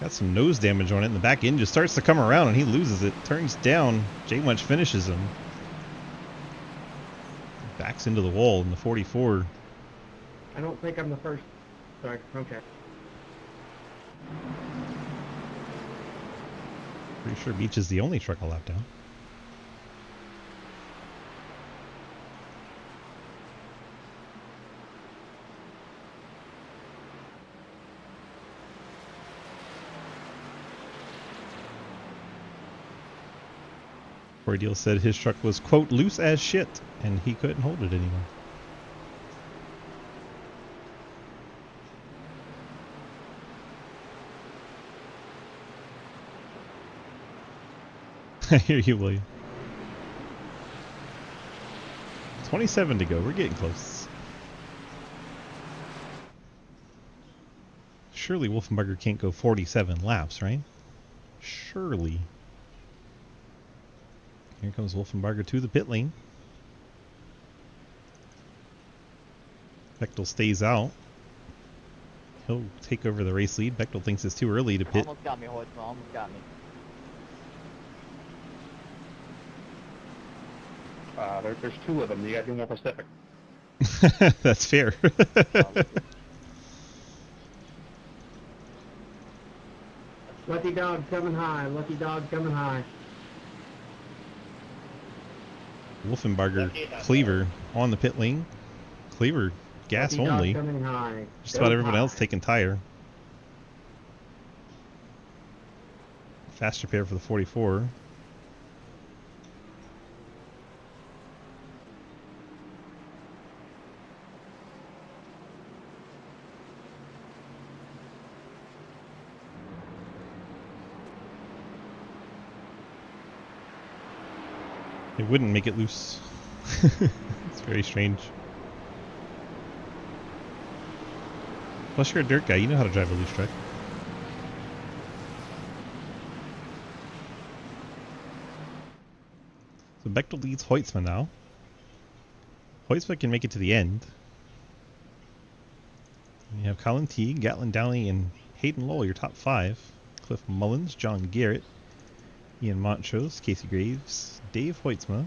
Got some nose damage on it, and the back end just starts to come around, and he loses it. Turns down. J Munch finishes him. Backs into the wall in the 44. I don't think I'm the first. Sorry. Okay. Pretty sure Beach is the only truck a lap down. Corey Deal said his truck was, quote, loose as shit, and he couldn't hold it anymore. I hear you, William. 27 to go. We're getting close. Surely Wolfenbarger can't go 47 laps, right? Surely. Here comes Wolfenbarger to the pit lane. Bechtel stays out. He'll take over the race lead. Bechtel thinks it's too early to pit. Almost got me, Hoyt. Almost got me. There's two of them. You got to do more Pacific. That's fair. Lucky dog coming high. Lucky dog coming high. Wolfenbarger, Cleaver on the pit lane. Cleaver, gas Lucky only. dog coming high. Just about everyone else taking tire. Fast repair for the 44. It wouldn't make it loose. It's very strange. Plus you're a dirt guy, you know how to drive a loose truck. So Bechtel leads Hoytsma now. Hoytsma can make it to the end. You have Colin Teague, Gatlin Downey, and Hayden Lowell, your top 5. Cliff Mullins, John Garrett, Ian Montrose, Casey Graves, Dave Hoytsma.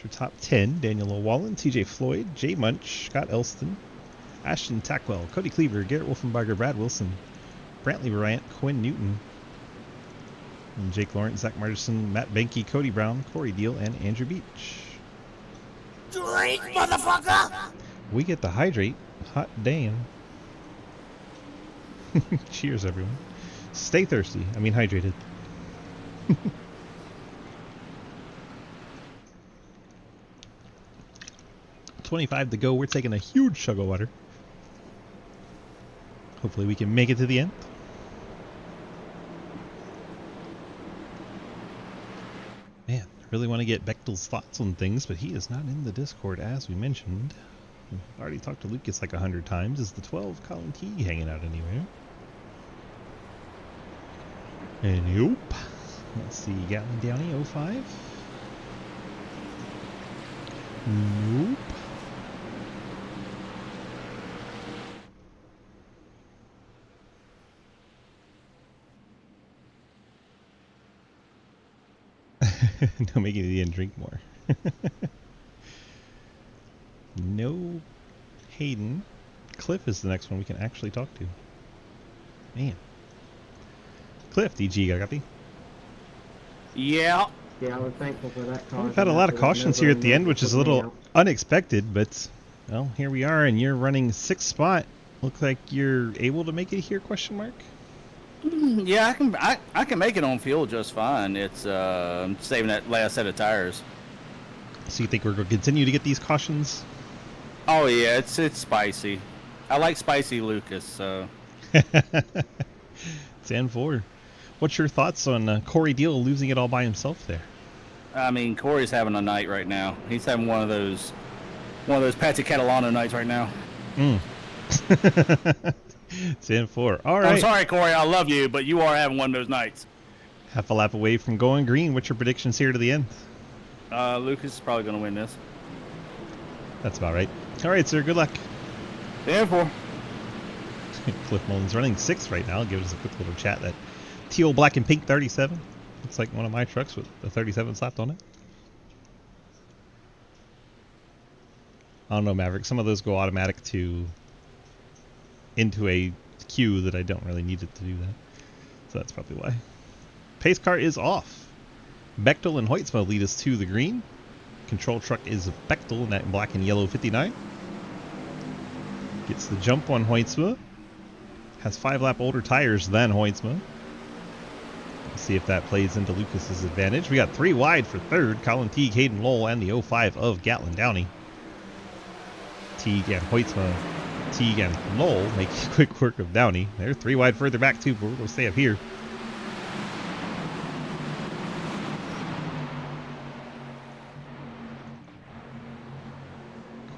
Your top 10, Daniel O'Wallen, TJ Floyd, Jay Munch, Scott Elston, Ashton Tackwell, Cody Cleaver, Garrett Wolfenbarger, Brad Wilson, Brantley Bryant, Quinn Newton, and Jake Lawrence, Zach Martison, Matt Benke, Cody Brown, Corey Deal, and Andrew Beach. Drink, motherfucker! We get to hydrate. Hot damn. Cheers, everyone. Stay thirsty. I mean hydrated. 25 to go. We're taking a huge chug of water. Hopefully we can make it to the end. Man, I really want to get Bechtel's thoughts on things, but he is not in the Discord as we mentioned. I've already talked to Lucas like 100 times. Is the 12 Colin Teague hanging out anywhere? And nope. Let's see, Gatlin Downey 05. Nope. No, make it to the end, drink more. No Hayden. Cliff is the next one we can actually talk to. Man. Cliff, DG, got copy? Yeah. Yeah, I was thankful for that caution. We've had a lot of cautions here at the end, which is a little unexpected, but, well, here we are, and you're running 6th spot. Looks like you're able to make it here, question mark? Yeah, I can make it on fuel just fine. It's I'm saving that last set of tires. So you think we're going to continue to get these cautions? Oh yeah, it's spicy. I like spicy Lucas. So. 10-4. What's your thoughts on Corey Deal losing it all by himself there? I mean, Corey's having a night right now. He's having one of those Patsy Catalano nights right now. 10-4. All right. I'm sorry, Corey. I love you, but you are having one of those nights. Half a lap away from going green. What's your predictions here to the end? Lucas is probably going to win this. That's about right. All right, sir. Good luck. 10-4. Cliff Mullins running 6th right now. I'll give us a quick little chat. That teal, black, and pink 37. Looks like one of my trucks with a 37 slapped on it. I don't know, Maverick. Some of those go automatic into a queue that I don't really need it to do that. So that's probably why. Pace car is off. Bechtel and Hoytsma lead us to the green. Control truck is Bechtel in that black and yellow 59. Gets the jump on Hoytsma. Has 5 lap older tires than Hoytsma. Let's see if that plays into Lucas's advantage. We got 3 wide for 3rd. Colin Teague, Hayden Lowell, and the 05 of Gatlin Downey. Teague and Hoytsma, Teague and Lowell make quick work of Downey. They're 3 wide further back too, but we're going to stay up here.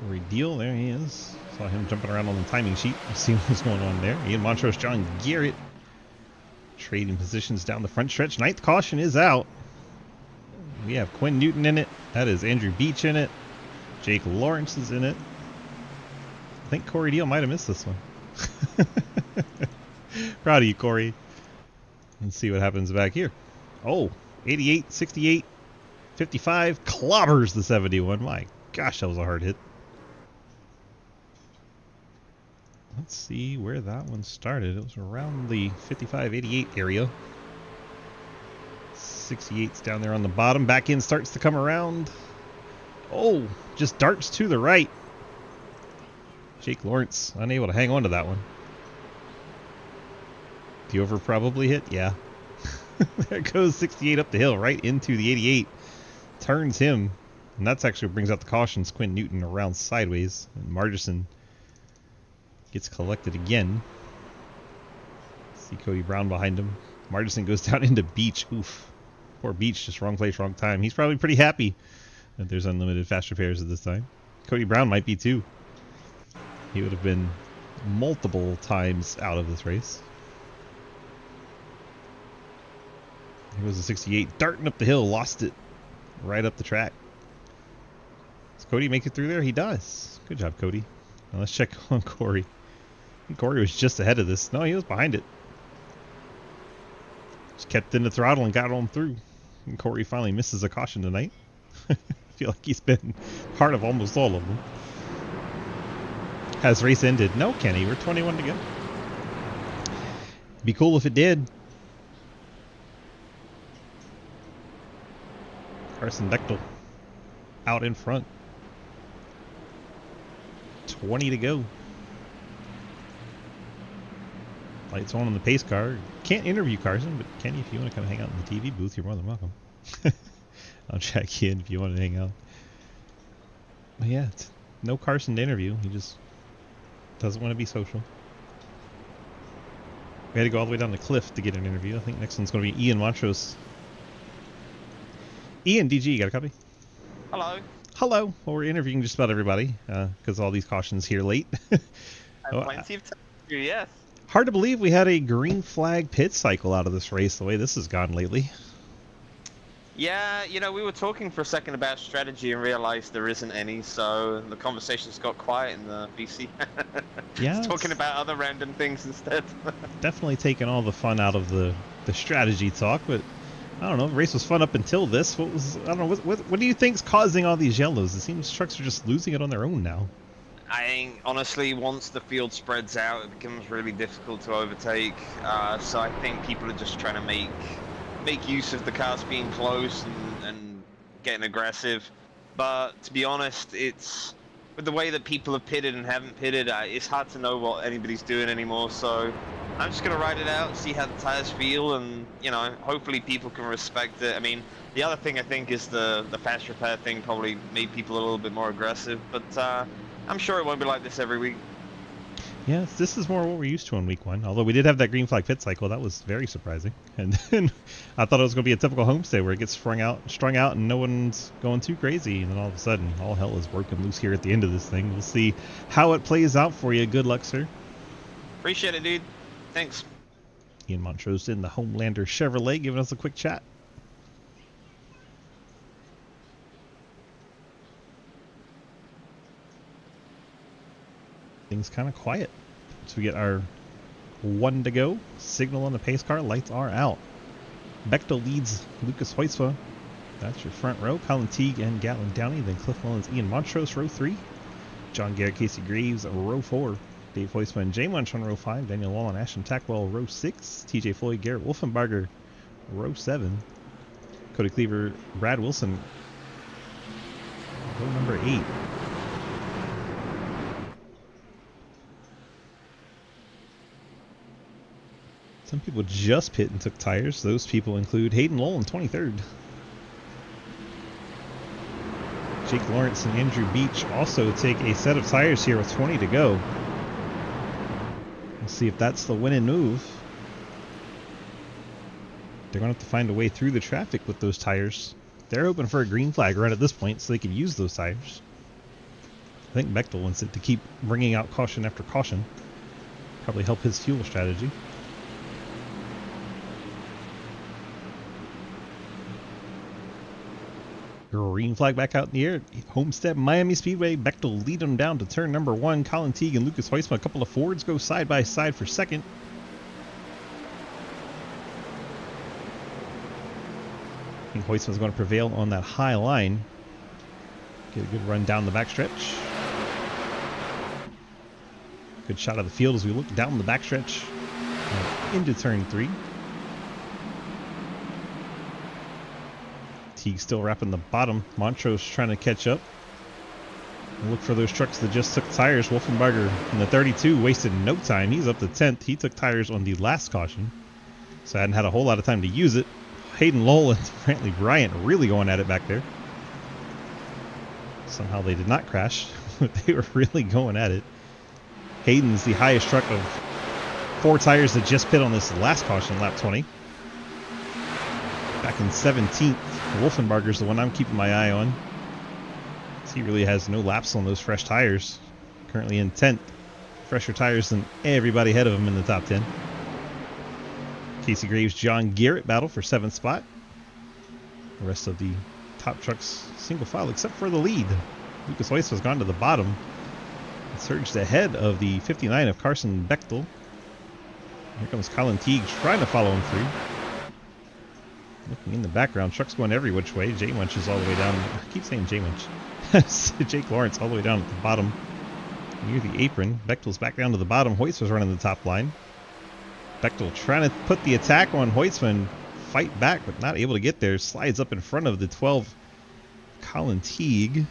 Corey Deal, there he is. Saw him jumping around on the timing sheet. See what's going on there. Ian Montrose, John Garrett trading positions down the front stretch. 9th caution is out. We have Quinn Newton in it. That is Andrew Beach in it. Jake Lawrence is in it. I think Corey Deal might have missed this one. Proud of you, Corey. Let's see what happens back here. Oh, 88, 68, 55. Clobbers the 71. My gosh, that was a hard hit. Let's see where that one started. It was around the 55-88 area. 68's down there on the bottom. Back in starts to come around. Oh, just darts to the right. Jake Lawrence unable to hang on to that one. The over probably hit? Yeah. There goes 68 up the hill right into the 88. Turns him. And that's actually what brings out the cautions. Quinn Newton around sideways. And Margison gets collected again. See Cody Brown behind him. Margison goes down into Beach. Oof. Poor Beach, just wrong place, wrong time. He's probably pretty happy that there's unlimited fast repairs at this time. Cody Brown might be too. He would have been multiple times out of this race. Here was a 68 darting up the hill, lost it right up the track. Does Cody make it through there? He does. Good job, Cody. Now let's check on Corey. I think Corey was just ahead of this. No, he was behind it. Just kept in the throttle and got on through. And Corey finally misses a caution tonight. I feel like he's been part of almost all of them. Has race ended? No, Kenny. We're 21 to go. Be cool if it did. Carson Bechtel out in front. 20 to go. Lights on the pace car. Can't interview Carson, but Kenny, if you want to come hang out in the TV booth, you're more than welcome. I'll check in if you want to hang out. But yeah, it's no Carson to interview. He just doesn't want to be social. We had to go all the way down the cliff to get an interview. I think next one's going to be Ian Montrose. Ian, DG, you got a copy? Hello. Hello. Well, we're interviewing just about everybody because all these cautions here late. I have plenty of time to do, yes. Hard to believe we had a green flag pit cycle out of this race the way this has gone lately. Yeah, you know, we were talking for a second about strategy and realized there isn't any, so the conversation's got quiet in the BC. Yeah, talking about other random things instead. Definitely taking all the fun out of the strategy talk, but I don't know, the race was fun up until this. I don't know, what do you think's causing all these yellows? It seems trucks are just losing it on their own now. I think, honestly, once the field spreads out, it becomes really difficult to overtake, so I think people are just trying to make use of the cars being close and getting aggressive. But to be honest, it's with the way that people have pitted and haven't pitted, it's hard to know what anybody's doing anymore. So I'm just gonna ride it out, see how the tires feel, and you know, hopefully people can respect it. I mean, the other thing I think is the fast repair thing probably made people a little bit more aggressive, but I'm sure it won't be like this every week. Yes, this is more what we're used to in week 1. Although we did have that green flag pit cycle, that was very surprising. And then I thought it was going to be a typical Homestead where it gets strung out, and no one's going too crazy. And then all of a sudden, all hell is broken loose here at the end of this thing. We'll see how it plays out for you. Good luck, sir. Appreciate it, dude. Thanks. Ian Montrose in the Homelander Chevrolet giving us a quick chat. Things kind of quiet. So we get our 1 to go. Signal on the pace car. Lights are out. Bechtel leads Lucas Hoytsma. That's your front row. Colin Teague and Gatlin Downey. Then Cliff Mullins, Ian Montrose, row 3. John Garrett, Casey Graves, row 4. Dave Hoytsma and Jay Munch on row 5. Daniel Wall and Ashton Tackwell, row 6. TJ Floyd, Garrett Wolfenbarger, row 7. Cody Cleaver, Brad Wilson, row number 8. Some people just pit and took tires. Those people include Hayden Lowell in 23rd. Jake Lawrence and Andrew Beach also take a set of tires here with 20 to go. We'll see if that's the winning move. They're going to have to find a way through the traffic with those tires. They're hoping for a green flag right at this point so they can use those tires. I think Bechtel wants it to keep bringing out caution after caution. Probably help his fuel strategy. Green flag back out in the air. Homestead, Miami Speedway. Bechtel lead them down to turn number 1. Colin Teague and Lucas Hoytsma. A couple of Fords go side by side for second. I think Hoytsma's going to prevail on that high line. Get a good run down the backstretch. Good shot of the field as we look down the backstretch into turn 3. Teague still wrapping the bottom. Montrose trying to catch up. And look for those trucks that just took tires. Wolfenbarger in the 32 wasted no time. He's up to 10th. He took tires on the last caution, so I hadn't had a whole lot of time to use it. Hayden Lowell and apparently Bryant really going at it back there. Somehow they did not crash, but they were really going at it. Hayden's the highest truck of 4 tires that just pit on this last caution, lap 20. Back in 17th. Wolfenbarger's the one I'm keeping my eye on. He really has no laps on those fresh tires. Currently in 10th. Fresher tires than everybody ahead of him in the top 10. Casey Graves, John Garrett battle for 7th spot. The rest of the top trucks single file except for the lead. Lucas Hoytsma has gone to the bottom. It surged ahead of the 59 of Carson Bechtel. Here comes Colin Teague trying to follow him through. Looking in the background, trucks going every which way. Jay Munch is all the way down. I keep saying Jay Munch. Jake Lawrence all the way down at the bottom near the apron. Bechtel's back down to the bottom. Hoytsma's running the top line. Bechtel trying to put the attack on Hoytsma and fight back, but not able to get there. Slides up in front of the 12 Colin Teague.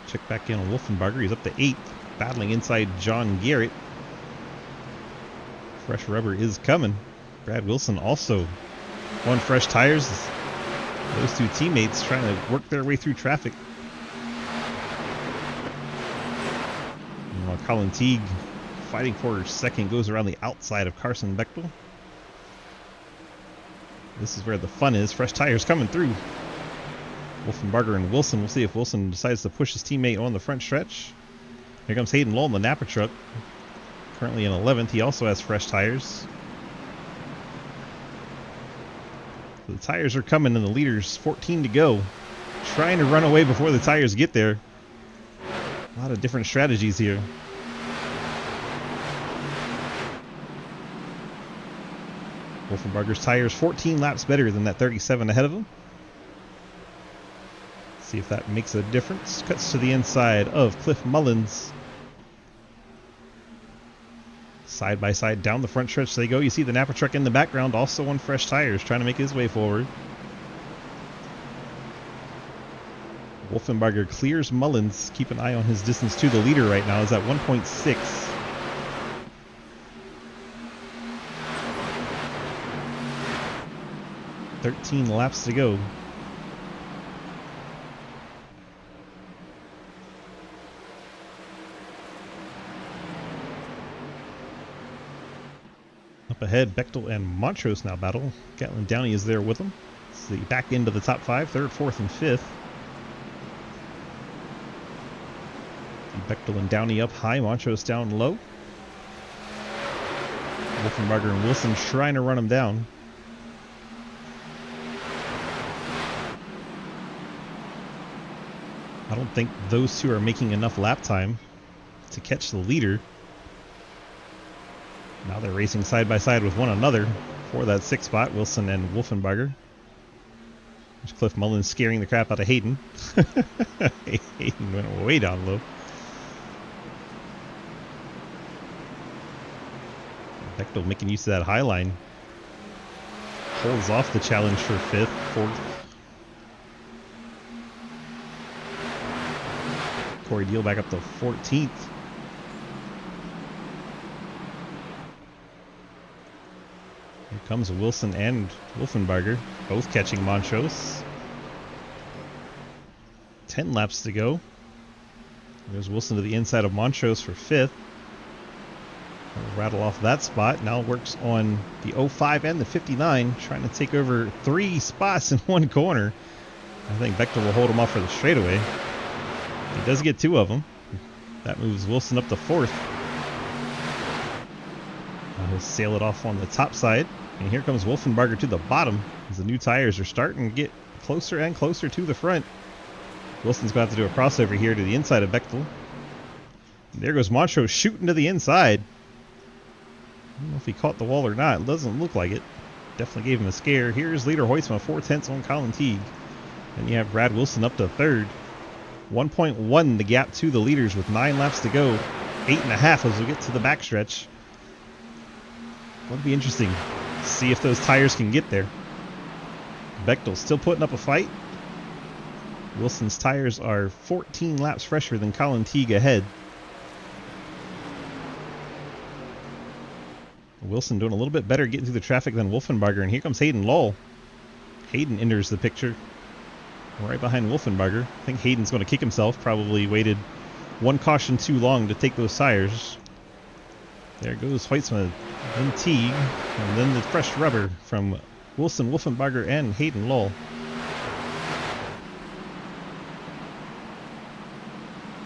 Check back in on Wolfenbarger. He's up to 8th. Battling inside John Garrett. Fresh rubber is coming. Brad Wilson also on fresh tires. Those two teammates trying to work their way through traffic. And while Colin Teague fighting for second goes around the outside of Carson Bechtel. This is where the fun is. Fresh tires coming through. Wolfenbarger and Wilson. We'll see if Wilson decides to push his teammate on the front stretch. Here comes Hayden Lowell in the Napa truck. Currently in 11th. He also has fresh tires. The tires are coming and the leaders 14 to go. Trying to run away before the tires get there. A lot of different strategies here. Wolfenbarger's tires 14 laps better than that 37 ahead of him. See if that makes a difference. Cuts to the inside of Cliff Mullins. Side by side down the front stretch they go. You see the Napa truck in the background, also on fresh tires, trying to make his way forward. Wolfenbarger clears Mullins. Keep an eye on his distance to the leader right now. Is at 1.6. $13 laps to go. Up ahead, Bechtel and Montrose now battle. Gatlin Downey is there with them. It's the back end of the top 5, 3rd, 4th, and 5th. Bechtel and Downey up high, Montrose down low. Wolfenbarger and Wilson trying to run him down. I don't think those two are making enough lap time to catch the leader. Now they're racing side by side with one another for that 6th spot, Wilson and Wolfenbarger. There's Cliff Mullins scaring the crap out of Hayden. Hayden went way down low. Bechtel making use of that high line. Holds off the challenge for 5th, 4th. Corey Deal back up to 14th. Here comes Wilson and Wolfenbarger, both catching Montrose. 10 laps to go. There's Wilson to the inside of Montrose for 5th. We'll rattle off that spot. Now works on the 05 and the 59, trying to take over 3 spots in one corner. I think Bechtel will hold him off for the straightaway. He does get 2 of them. That moves Wilson up to 4th. Now he'll sail it off on the top side. And here comes Wolfenbarger to the bottom as the new tires are starting to get closer and closer to the front. Wilson's going to have to do a crossover here to the inside of Bechtel. And there goes Montrose shooting to the inside. I don't know if he caught the wall or not. It doesn't look like it. Definitely gave him a scare. Here's leader Hoytsma, 4/10 on Colin Teague. And you have Brad Wilson up to 3rd. 1.1 the gap to the leaders with 9 laps to go. 8.5 as we get to the backstretch. That'll be interesting. See if those tires can get there. Bechtel still putting up a fight. Wilson's tires are 14 laps fresher than Colin Teague ahead. Wilson doing a little bit better getting through the traffic than Wolfenbarger, and here comes Hayden Lull. Hayden enters the picture right behind Wolfenbarger. I think Hayden's going to kick himself, probably waited one caution too long to take those tires. There goes Hoytsma, then Teague, and then the fresh rubber from Wilson, Wolfenbarger, and Hayden Lull.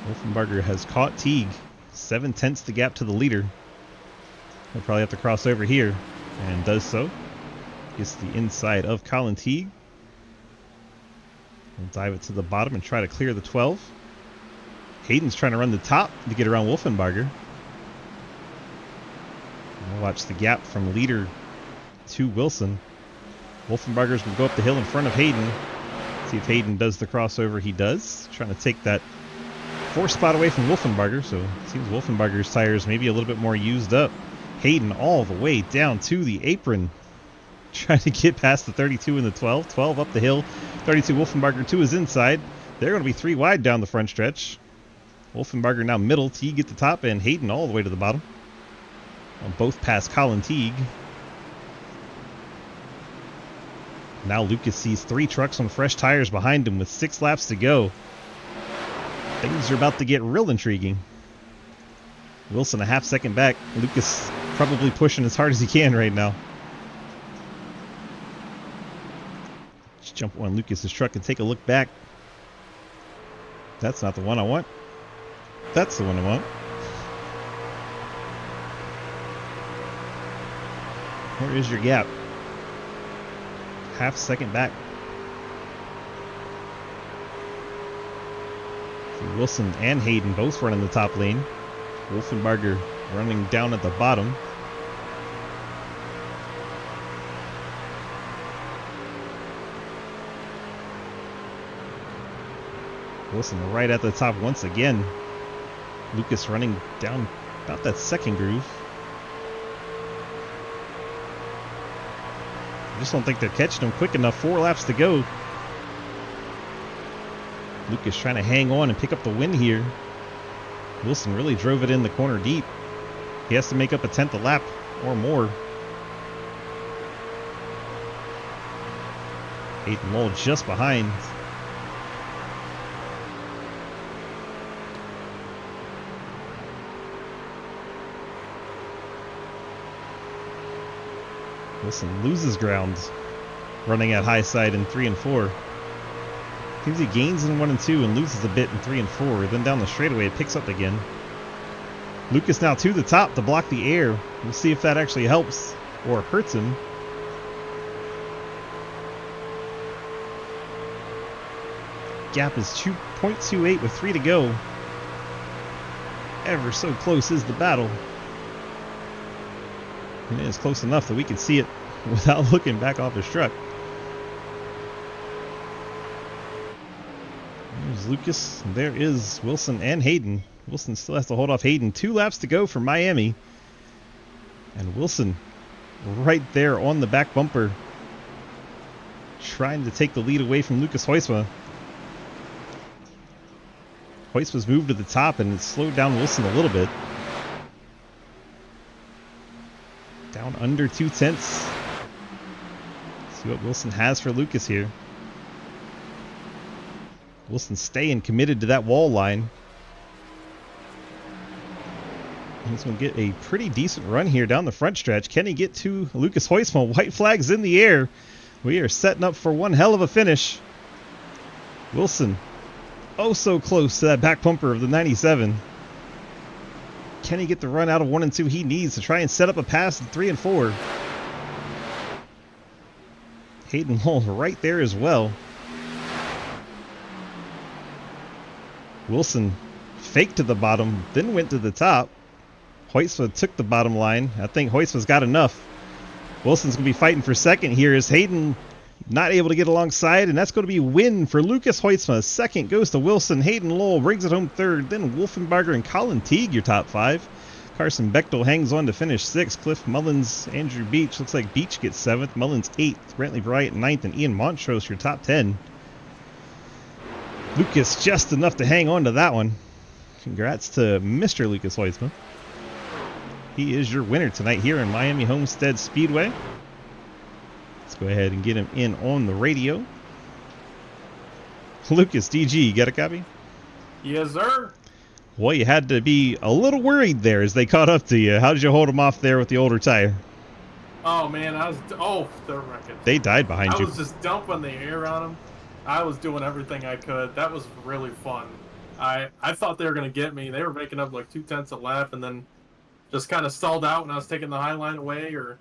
Wolfenbarger has caught Teague. 7/10 the gap to the leader. He'll probably have to cross over here, and does so. Gets the inside of Colin Teague. We'll dive it to the bottom and try to clear the 12. Hayden's trying to run the top to get around Wolfenbarger. We'll watch the gap from leader to Wilson. Wolfenbarger's going to go up the hill in front of Hayden. See if Hayden does the crossover. He does. Trying to take that 4th spot away from Wolfenbarger, so it seems Wolfenbarger's tires maybe a little bit more used up. Hayden all the way down to the apron, trying to get past the 32 and the 12. 12 up the hill, 32 Wolfenbarger to his inside. They're going to be 3 wide down the front stretch. Wolfenbarger now middle, Teague at the top, and Hayden all the way to the bottom. Both past Colin Teague. Now Lucas sees 3 trucks on fresh tires behind him with 6 laps to go. Things are about to get real intriguing. Wilson a half second back. Lucas probably pushing as hard as he can right now. Just jump on Lucas's truck and take a look back. That's not the one I want. That's the one I want. Where is your gap? Half second back. Wilson and Hayden both running the top lane. Wolfenbarger running down at the bottom. Wilson right at the top once again. Lucas running down about that second groove. I just don't think they're catching him quick enough. 4 laps to go. Lucas trying to hang on and pick up the win here. Wilson really drove it in the corner deep. He has to make up a 10th a lap or more. Hayden Lull just behind. Wilson loses ground running at high side in 3 and 4. Seems he gains in 1 and 2 and loses a bit in 3 and 4. Then down the straightaway it picks up again. Lucas now to the top to block the air. We'll see if that actually helps or hurts him. Gap is 2.28 with 3 to go. Ever so close is the battle. And it's close enough that we can see it without looking back off his truck. There's Lucas. There is Wilson and Hayden. Wilson still has to hold off Hayden. 2 laps to go for Miami. And Wilson right there on the back bumper, trying to take the lead away from Lucas Huisma. Huisma's moved to the top and it's slowed down Wilson a little bit. Down under 2/10. See what Wilson has for Lucas here. Wilson staying committed to that wall line. He's going to get a pretty decent run here down the front stretch. Can he get to Lucas Huisma? White flags in the air. We are setting up for one hell of a finish. Wilson, oh so close to that back bumper of the 97. Can he get the run out of 1 and 2 he needs to try and set up a pass in 3 and 4? Hayden Hall right there as well. Wilson faked to the bottom, then went to the top. Huisma took the bottom line. I think Huisma's got enough. Wilson's going to be fighting for second here as Hayden not able to get alongside, and that's going to be a win for Lucas Huisma. Second goes to Wilson. Hayden Lowell brings it home third. Then Wolfenbarger and Colin Teague, your top 5. Carson Bechtel hangs on to finish 6th. Cliff Mullins, Andrew Beach. Looks like Beach gets 7th. Mullins 8th. Brantley Bryant 9th. And Ian Montrose, your top 10. Lucas just enough to hang on to that one. Congrats to Mr. Lucas Huisma. He is your winner tonight here in Miami Homestead Speedway. Let's go ahead and get him in on the radio. Lucas, DG, you got a copy? Yes, sir. Well, you had to be a little worried there as they caught up to you. How did you hold them off there with the older tire? Oh, man, they're wrecking. They died behind you. I was just dumping the air on them. I was doing everything I could. That was really fun. I thought they were going to get me. They were making up like 2/10 a lap and then just kind of stalled out when I was taking the high line away, or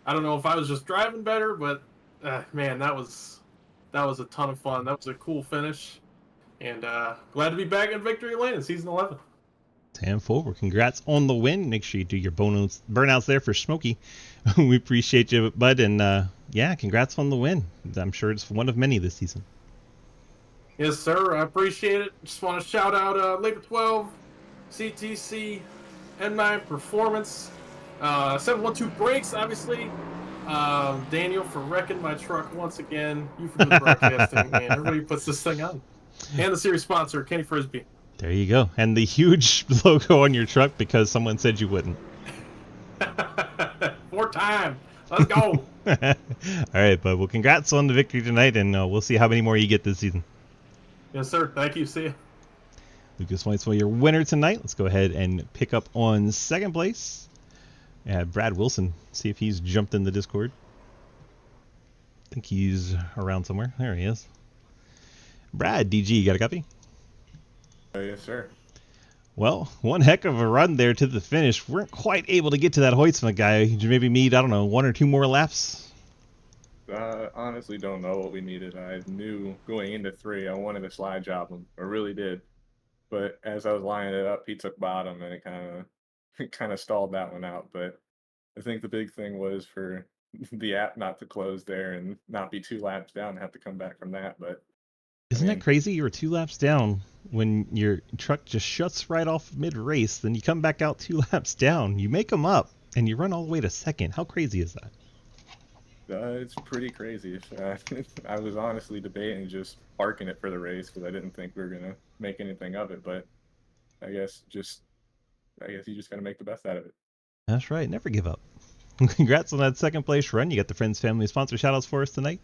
I don't know if I was just driving better, but man, that was a ton of fun. That was a cool finish, and glad to be back in victory lane in season 11. 10-4. Congrats on the win. Make sure you do your burnouts there for Smokey. We appreciate you, bud, and yeah, congrats on the win. I'm sure it's one of many this season. Yes, sir. I appreciate it. Just want to shout out Labor 12, CTC, M9 Performance, 712 Brakes, obviously. Daniel for wrecking my truck once again. You for the broadcasting, man. Everybody puts this thing on. And the series sponsor, Kenny Frisbie. There you go. And the huge logo on your truck because someone said you wouldn't. 4 times. Let's go. All right, bud. Well, congrats on the victory tonight, and we'll see how many more you get this season. Yes, sir. Thank you. See ya. Lucas Whitesville, your winner tonight. Let's go ahead and pick up on second place. Brad Wilson. See if he's jumped in the Discord. I think he's around somewhere. There he is. Brad, DG, you got a copy? Yes, sir. Well, one heck of a run there to the finish. Weren't quite able to get to that Huisma guy. Did you maybe need, I don't know, 1 or 2 more laps? Honestly don't know what we needed. I knew going into 3 I wanted to slide job him. I really did. But as I was lining it up, he took bottom and it kind of stalled that one out. But I think the big thing was for the app not to close there and not be 2 laps down and have to come back from that. But isn't that crazy? You were 2 laps down when your truck just shuts right off mid-race. Then you come back out 2 laps down. You make them up and you run all the way to second. How crazy is that? It's pretty crazy. I was honestly debating just parking it for the race because I didn't think we were gonna make anything of it. But I guess you just gotta make the best out of it. That's right. Never give up. Congrats on that second place run. You got the Friends Family sponsor shoutouts for us tonight.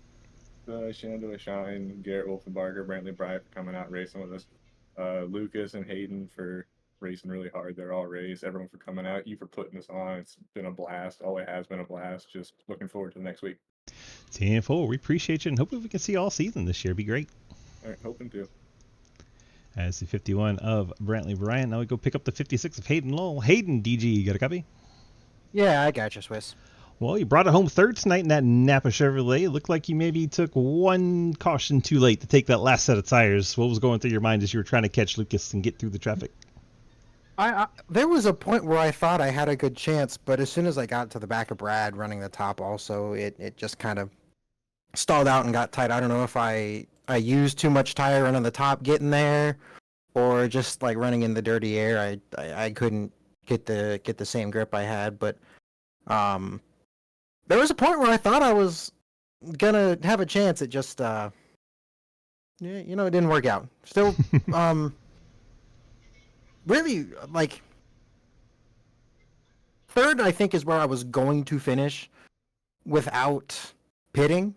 Shandor Shine, Garrett Wolfenbarger, Brantley Bryant for coming out and racing with us. Lucas and Hayden for racing really hard. They're all raced. Everyone for coming out. You for putting this on. It's been a blast. Always has been a blast. Just looking forward to the next week. 10-4. We appreciate you and hopefully we can see you all season this year. Be great. All right, hoping to. As the 51 of Brantley Bryant. Now we go pick up the 56 of Hayden Lowell. Hayden, DG, you got a copy? Yeah, I got you, Swiss. Well, you brought it home third tonight in that Napa Chevrolet. It looked like you maybe took 1 caution too late to take that last set of tires. What was going through your mind as you were trying to catch Lucas and get through the traffic? There was a point where I thought I had a good chance, but as soon as I got to the back of Brad running the top also, it just kind of stalled out and got tight. I don't know if I used too much tire running the top getting there, or just like running in the dirty air. I couldn't get the same grip I had, but there was a point where I thought I was gonna have a chance. It just yeah, it didn't work out. Still really, like, third, I think, is where I was going to finish without pitting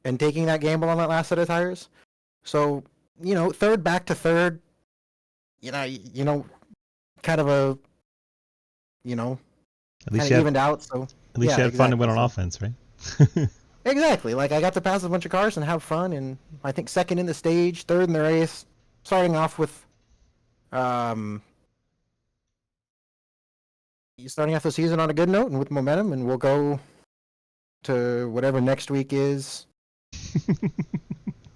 and taking that gamble on that last set of tires. So, third back to third, kind of a, At least kind you of had, evened out. So at least yeah, you had fun to win on exactly. offense, right? Exactly. Like, I got to pass a bunch of cars and have fun, and I think second in the stage, third in the race, starting off with the season on a good note and with momentum, and we'll go to whatever next week is.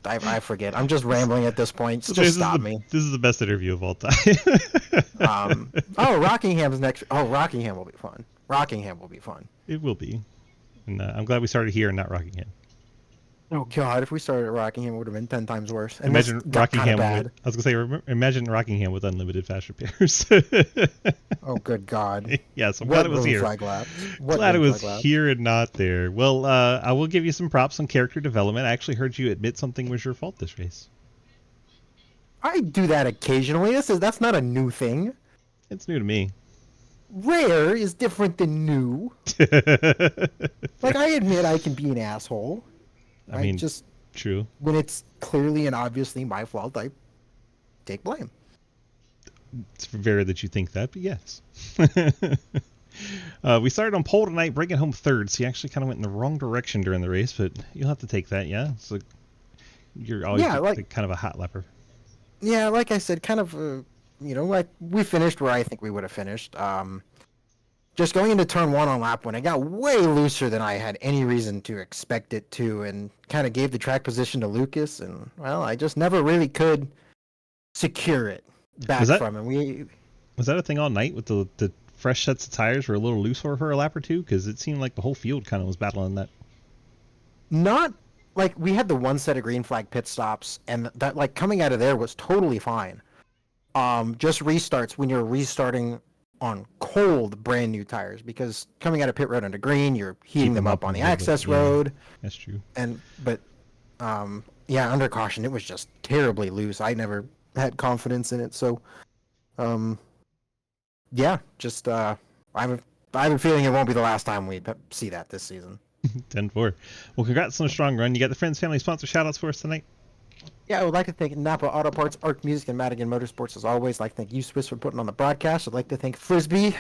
I forget. I'm just rambling at this point. Just stop me. This is the best interview of all time. Rockingham's next. Oh, Rockingham will be fun. Rockingham will be fun. It will be. And I'm glad we started here and not Rockingham. Oh God! If we started at Rockingham, it would have been 10 times worse. And Imagine Rockingham bad. with. I was gonna say, imagine Rockingham with unlimited fast repairs. Oh, good God! Yes, I'm glad it was here. Glad it was here and not there. Well, I will give you some props on character development. I actually heard you admit something was your fault this race. I do that occasionally. That's not a new thing. It's new to me. Rare is different than new. Like, I admit I can be an asshole. I mean, true. When it's clearly and obviously my fault, I take blame. It's rare that you think that, but yes. We started on pole tonight, bringing home third, so you actually kind of went in the wrong direction during the race, but you'll have to take that, yeah? So you're always kind of a hot lapper. Yeah, like I said, kind of, like we finished where I think we would have finished. Just going into turn one on lap one, it got way looser than I had any reason to expect it to, and kind of gave the track position to Lucas, and, well, I just never really could secure it back from him. Was that a thing all night with the fresh sets of tires were a little loose for a lap or two? Because it seemed like the whole field kind of was battling that. Not, like, we had the one set of green flag pit stops, and that, like, coming out of there was totally fine. Just restarts when you're restarting on cold, brand new tires, because coming out of pit road onto green, you're heating them up on the access road. That's true. But under caution, it was just terribly loose. I never had confidence in it, so I have a feeling it won't be the last time we see that this season. 10-4. Well, congrats on a strong run. You got the Friends Family sponsor shout-outs for us tonight? Yeah, I would like to thank Napa Auto Parts, Arc Music, and Madigan Motorsports as always. I'd like to thank you, Swiss, for putting on the broadcast. I'd like to thank Frisbie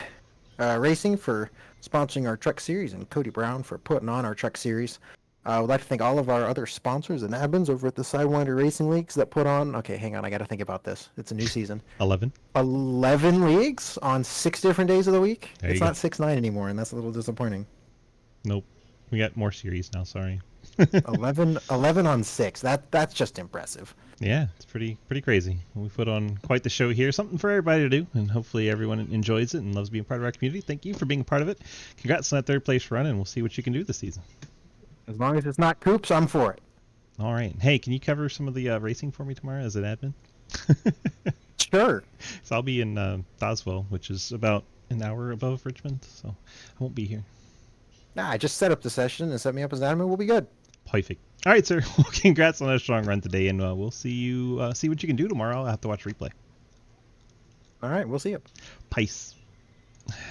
Racing for sponsoring our truck series, and Cody Brown for putting on our truck series. I would like to thank all of our other sponsors and admins over at the Sidewinder Racing Leagues that put on... Okay, hang on, I got to think about this. It's a new season. 11 leagues on 6 different days of the week. It's not 6-9 anymore, and that's a little disappointing. Nope. We got more series now, sorry. 11 on 6. That's just impressive. Yeah, it's pretty crazy. We put on quite the show here. Something for everybody to do, and hopefully everyone enjoys it and loves being part of our community. Thank you for being a part of it. Congrats on that third place run, and we'll see what you can do this season. As long as it's not Coops, I'm for it. All right. Hey, can you cover some of the racing for me tomorrow as an admin? Sure. So I'll be in Doswell, which is about an hour above Richmond, so I won't be here. Nah, just set up the session and set me up as an admin. We'll be good. Perfect. All right, sir. Well, congrats on a strong run today, and we'll see you see what you can do tomorrow. I'll have to watch replay. All right, we'll see you. Pice.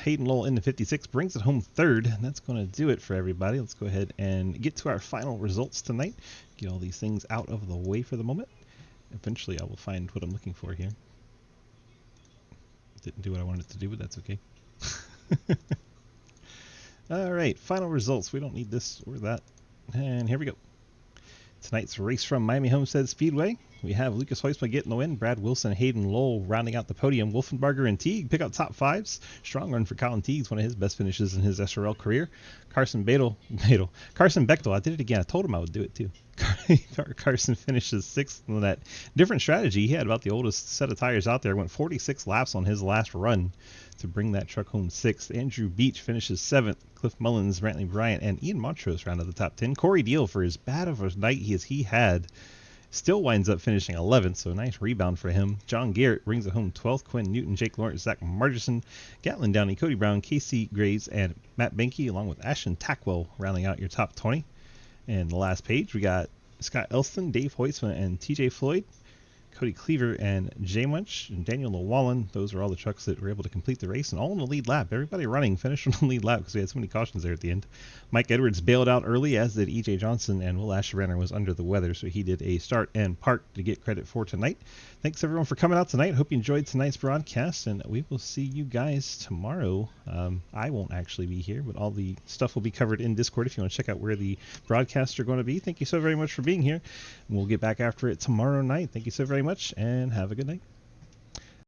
Hayden Lowell in the 56 brings it home third, and that's going to do it for everybody. Let's go ahead and get to our final results tonight. Get all these things out of the way for the moment. Eventually, I will find what I'm looking for here. Didn't do what I wanted it to do, but that's okay. All right, final results. We don't need this or that. And here we go. Tonight's race from Miami Homestead Speedway. we have Lucas Heusma getting the win. Brad Wilson, Hayden Lowell rounding out the podium. Wolfenbarger and Teague pick up top fives. Strong run for Colin Teagues, one of his best finishes in his SRL career. Carson Bechtel, I did it again. I told him I would do it too. Carson finishes 6th on that different strategy. He had about the oldest set of tires out there. Went 46 laps on his last run to bring that truck home 6th. Andrew Beach finishes 7th. Cliff Mullins, Brantley Bryant, and Ian Montrose rounded the top 10. Corey Deal, for as bad of a night as he had, still winds up finishing 11th, so a nice rebound for him. John Garrett brings it home 12th. Quinn Newton, Jake Lawrence, Zach Margerson, Gatlin Downey, Cody Brown, Casey Graves, and Matt Benke, along with Ashton Tackwell, rounding out your top 20. And the last page, we got Scott Elston, Dave Hoytsman, and TJ Floyd, Cody Cleaver, and Jay Munch, and Daniel Llewellyn. Those are all the trucks that were able to complete the race, and all in the lead lap. Everybody running finished on the lead lap because we had so many cautions there at the end. Mike Edwards bailed out early, as did EJ Johnson, and Will Asheranner was under the weather, so he did a start and park to get credit for tonight. Thanks everyone for coming out tonight. Hope you enjoyed tonight's broadcast, and we will see you guys tomorrow. I won't actually be here, but all the stuff will be covered in Discord if you want to check out where the broadcasts are going to be. Thank you so very much for being here. We'll get back after it tomorrow night. Thank you so very much, and have a good night.